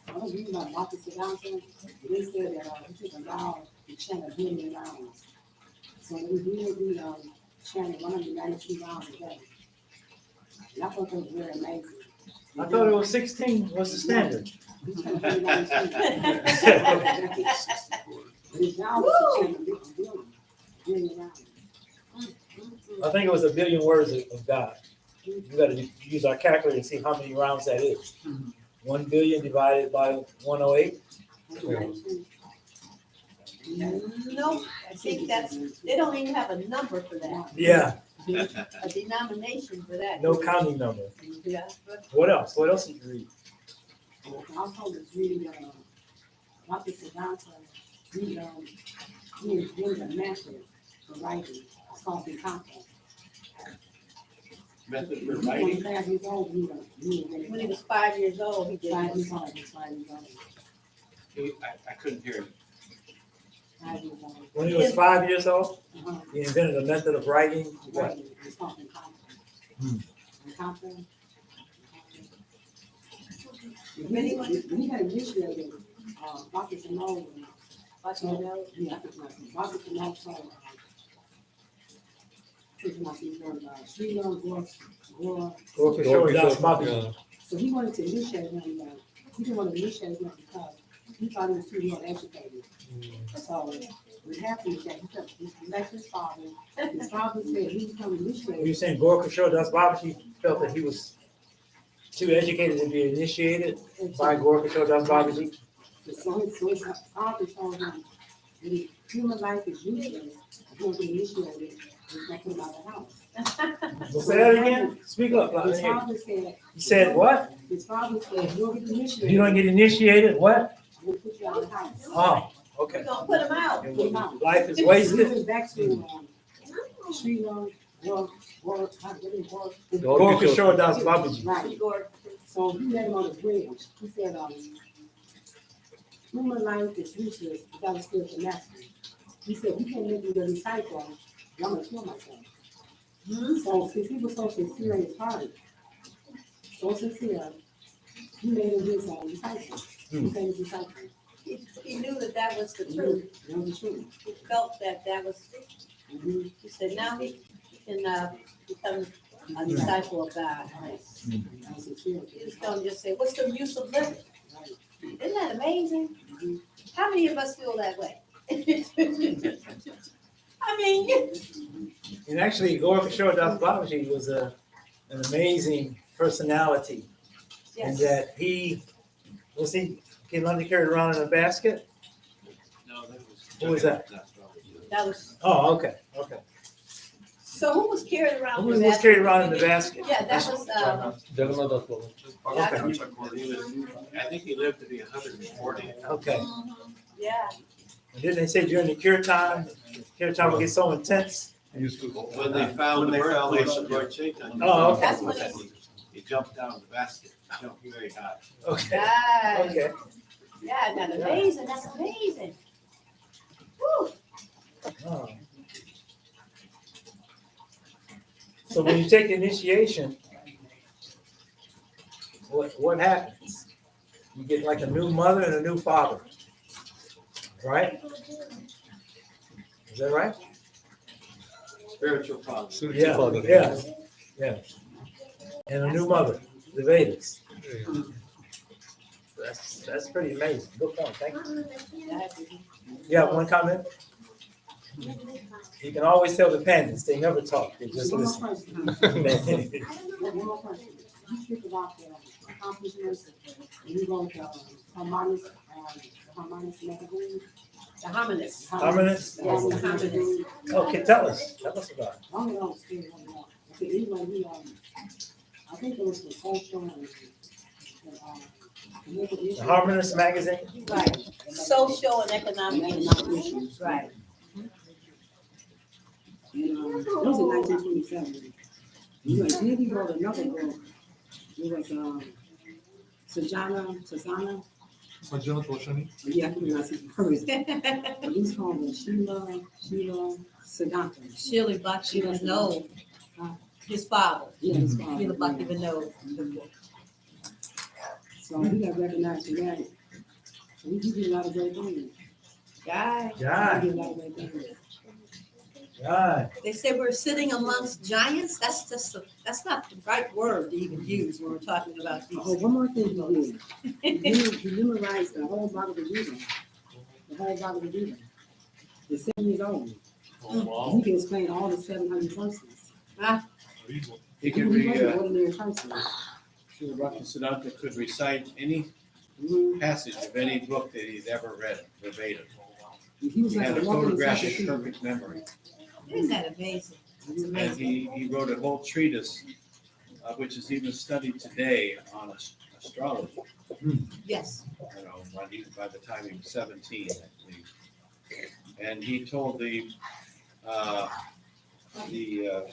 I was reading about Siddhanta, and they said that he took a vow to chant 1 billion rounds. So we did chant 192 rounds a day. And I thought that was very amazing. I thought it was 16 was the standard. We chanted 192. But his vow was to chant a billion rounds. I think it was 1 billion words of God. We got to use our calculator and see how many rounds that is. 1 billion divided by 108. No, I think they don't even have a number for that, Yeah, a denomination for that. no counting number. Yeah, but What else? What else did you read? I also was reading about the Siddhanta. He was a method for writing. It's called the content. Method for When he writing. was 5 years old, when he was 5 years old, he did 5 this. years old, 5 years old, I couldn't hear him. 5 years old. When he was 5 years old, Uh-huh. he invented a method of writing. What? Writing. It's called the Hmm. content. When he got initiated, Bhakti Samol, Watch me know. yeah, Bhakti Samol told Srila, Sure, that's Bobby. Yeah. so he wanted to initiate him, he didn't want to initiate him because he thought he was too well educated. So what happened is that he left his father said he was going to initiate. You're saying Gorka Kishore Das Babaji felt that he was too educated to be initiated by Gorka Kishore Das Babaji? So his father told him that human life is useless, if you want to initiate it, he's not put him out of the house. Well, say that again. Speak up. I His didn't hear you. father said, You said what? his father said, if you don't get initiated, If you don't get initiated, what? we'll put you out of the house. Oh, We're okay. gonna put him out. Put him out. Life is So he wasted. went back to Srila, work, Gorka Kishore Das Babaji. right. So he met him on the bridge. He said, human life is useless without a spiritual master. He said, you can't make me your disciple, I'm gonna kill myself. So since he was so sincere in his heart, so sincere, he made him his disciple. He became his disciple. he knew that that was the truth. That was the truth. He felt that that was, Mhm. he said, now he can become a disciple of God. That was sincere. He was going to just say, what's the use of living? Right. Isn't that amazing? Mhm. How many of us feel that way? I mean, And actually, Gorbachev Das Babaji was an amazing personality. And yes. that he can only carry around in a basket? No, that was. Who was that? That was, Oh, okay. so who was carried around? Who the was basket? carried around in the basket? Yeah, that was, Jagannath Das Baba. I think he lived to be 140. Okay. yeah. And didn't they say during the cure time would get so intense? He used to. When they found the birthplace of Lord Chaitanya. Oh, okay. That's when it- He jumped down the basket, jumped very high. Okay. Right. Okay. Yeah, isn't that amazing? That's amazing. Woo. Oh. So when you take initiation, what happens? You get like a new mother and a new father, right? Is that right? Spiritual father. Yeah. And a new mother, the Vedas. That's pretty amazing. Good point. Thank you. You have one comment? You can always tell the pandas, they never talk, they just One more listen. question. One more question. You speak about the accomplishments, and you go to harmonious magazine. The hominids. Harmonious? Yes, the hominids. Okay, tell us about it. I don't know. Okay, anyway, I think it was the social and The Harmonious magazine? Right. Social and economic issues. Right. And it was in 1927. And then he wrote another book. It was Sajana. Sajjana Toshani. Yeah, I can pronounce it first. It was called Srila Siddhanta. Shirley Bhakti Vinod, his father. Yeah, his father. Shirley Bhakti Vinod. So he got recognized for that. He did a lot of great things. Guy. Yeah, He did a lot of great things. yeah. They say we're sitting amongst giants. That's just that's not the right word to even use when we're talking about these. Oh, one more thing he did. He memorized the whole Bhagavad Gita. The whole Bhagavad Gita. At 7 years old. Oh, He can explain all the 700 verses. He He could was be, an ordinary person. Srila Bhakti Siddhanta could recite any Mhm. passage of any book that he'd ever read verbatim. He was He like had a a walking photographic encyclopedia. perfect memory. Isn't that amazing? It's And amazing. he wrote a whole treatise, which is even studied today on astrology. Yes. You know, by the time he was 17, I believe. And he told the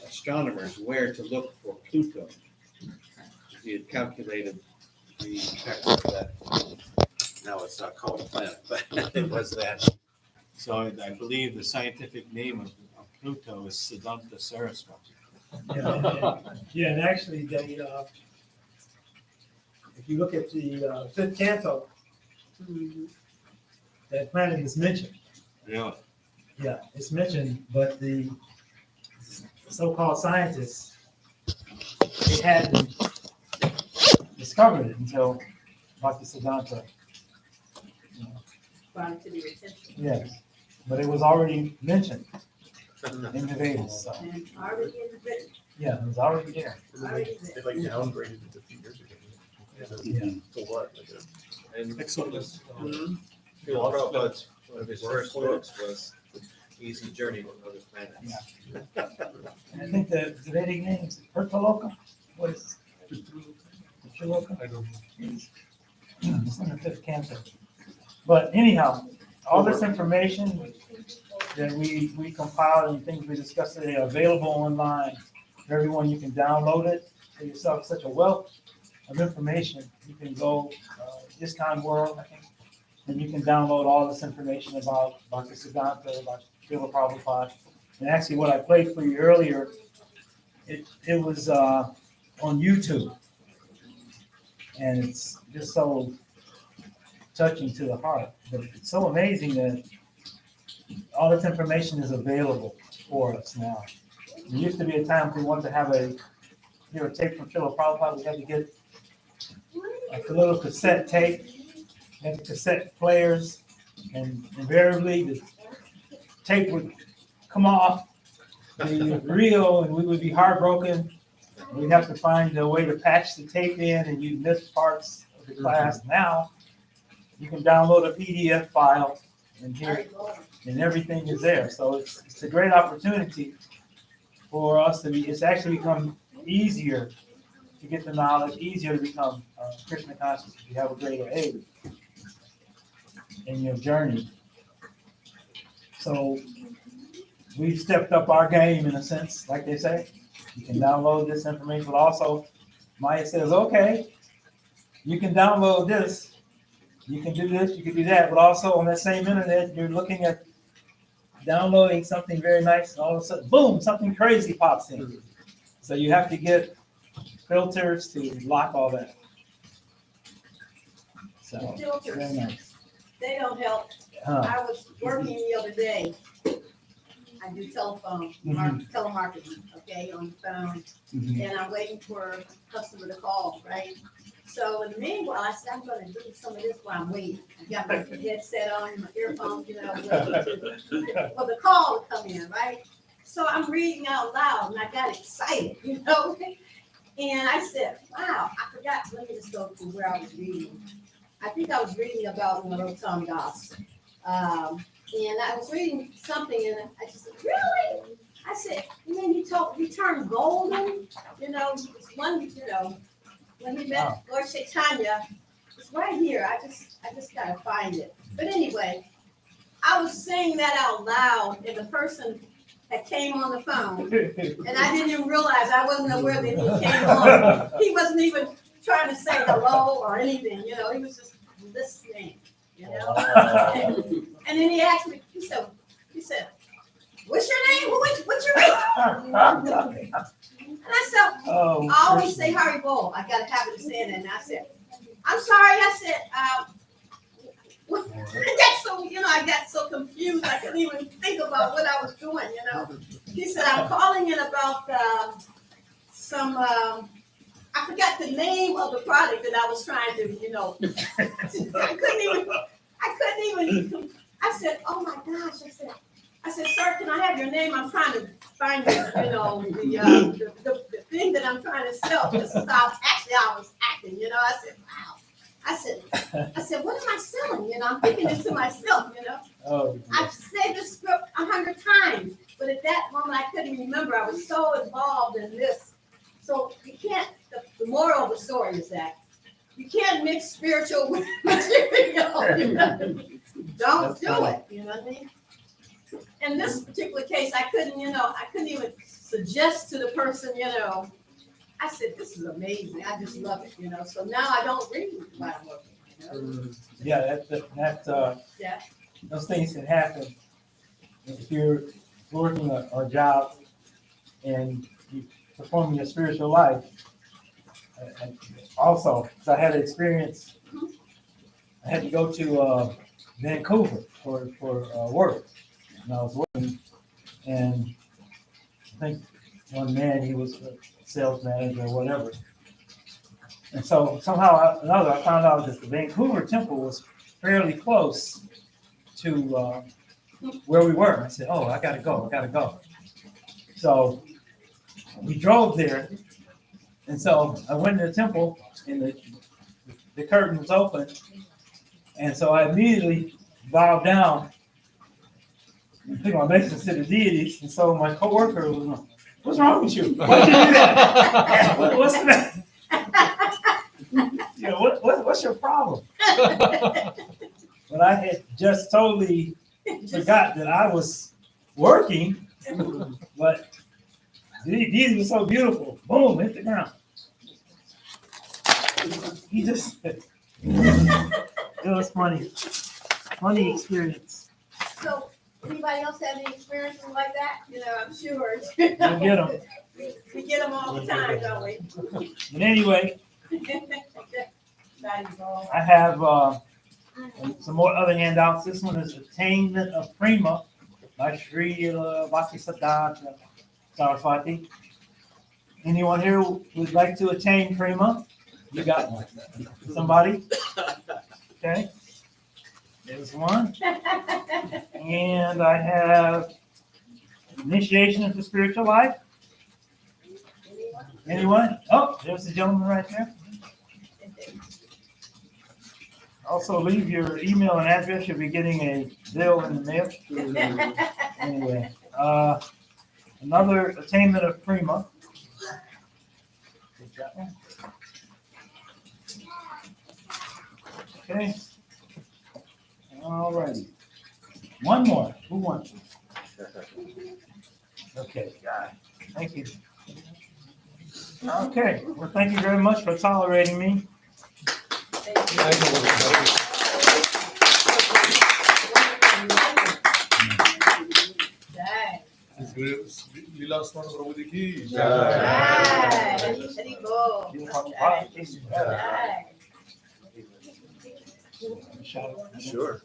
astronomers where to look for Pluto. He had calculated the effects of that. Now it's not called a planet, but it was that. So I believe the scientific name of Pluto is Siddhanta Saraswati. Yeah, and actually, they, if you look at the fifth canto, that planet is mentioned. Yeah. Yeah, it's mentioned, but the so-called scientists, they hadn't discovered it until Bhakti Siddhanta. Brought it to the attention. Yes, but it was already mentioned in the Vedas, so, And already in the written, yeah, it was already there. already there. They like downgraded it a few years ago. Yeah. So what? And Exodus. Srila Prabhupada's, one of his first books was Easy Journey to Other Planets. And I think the Vedic name is Urtaloka, what is Urtaloka? I don't know. It's in the fifth canto. But anyhow, all this information that we compiled and things we discussed today are available online. For everyone, you can download it for yourself. Such a wealth of information. You can go This Time World, I think, and you can download all this information about Bhakti Siddhanta, about Srila Prabhupada. And actually, what I played for you earlier, it was on YouTube. And it's just so touching to the heart. But it's so amazing that all this information is available for us now. There used to be a time we wanted to have a tape from Srila Prabhupada. We had to get a little cassette tape, had the cassette players, and invariably the tape would come off the reel, and we would be heartbroken. We'd have to find a way to patch the tape in, and you'd miss parts of the class. Now you can download a PDF file and hear it, and everything is there. So it's a great opportunity for us to be. It's actually become easier to get the knowledge, easier to become Krishna conscious if you have a greater age in your journey. So we've stepped up our game in a sense, like they say. You can download this information, but also Maya says, okay, you can download this, you can do this, you can do that, but also on that same internet, you're looking at downloading something very nice, and all of a sudden, boom, something crazy pops in. So you have to get filters to lock all that. So, Filters. very nice. They don't help. I was working the other day. I do telemarketing, okay, on the phone, and I'm waiting for a customer to call, right? So in the meanwhile, I said, I'm gonna do some of this while I'm waiting. I got my headset on, my earphones, waiting for the call to come in, right? So I'm reading out loud, and I got excited, And I said, wow, I forgot, let me just go to where I was reading. I think I was reading about Narottam Das. And I was reading something, and I just said, really? I said, you turned golden, when we met Lord Chaitanya, it's right here. I just gotta find it. But anyway, I was saying that out loud, and the person that came on the phone, and I didn't even realize, I wasn't aware that he came on. He wasn't even trying to say hello or anything, he was just listening, And then he asked me, he said, what's your name? What's your name? And I said, I always say Hari Bol. I got a habit of saying that. And I said, I'm sorry. I said, I got so confused. I couldn't even think about what I was doing, He said, I'm calling in about some, I forgot the name of the product that I was trying to, I couldn't even, I said, oh my gosh. I said, sir, can I have your name? I'm trying to find the thing that I'm trying to sell. This is how I was acting, I said, wow. I said, what am I selling? I'm thinking this to myself, I've said this script 100 times, but at that moment I couldn't remember. I was so involved in this. So you can't, the moral of the story is that you can't mix spiritual with material. Don't do it, you know what I mean? In this particular case, I couldn't even suggest to the person, I said, this is amazing. I just love it, So now I don't read while I'm working, Yeah, those things can happen if you're working a job and you performing your spiritual life. And also, so I had an experience. I had to go to Vancouver for work. And I was working, and I think one man, he was a sales manager or whatever. And so somehow or another, I found out that the Vancouver temple was fairly close to where we were. I said, oh, I gotta go. So we drove there, and so I went to the temple, and the curtain was open, and so I immediately bowed down. I think my message to the deities, and so my coworker was like, what's wrong with you? Why did you do that? What's that? What's your problem? But I had just totally forgot that I was working, but these were so beautiful. Boom, hit the ground. He just, it was funny. Funny experience. So, anybody else have any experiences like that? I'm sure. We get them. We get them all the time, don't we? But anyway, I have And some more other handouts. This one is Attainment of Prema by Srila Bhakti Siddhanta Saraswati. Anyone here who would like to attain Prema? You got one. Somebody? Okay. There's one. And I have Initiation into Spiritual Life. Anyone? Oh, there's the gentleman right there. Also, leave your email and address. You'll be getting a bill in the mail. Anyway, another Attainment of Prema. Okay. All righty. One more. Who wants it? Okay, got it. Thank you. Okay, well, thank you very much for tolerating me. Lila Smaranam Prabhuji ki. Jai. Sure.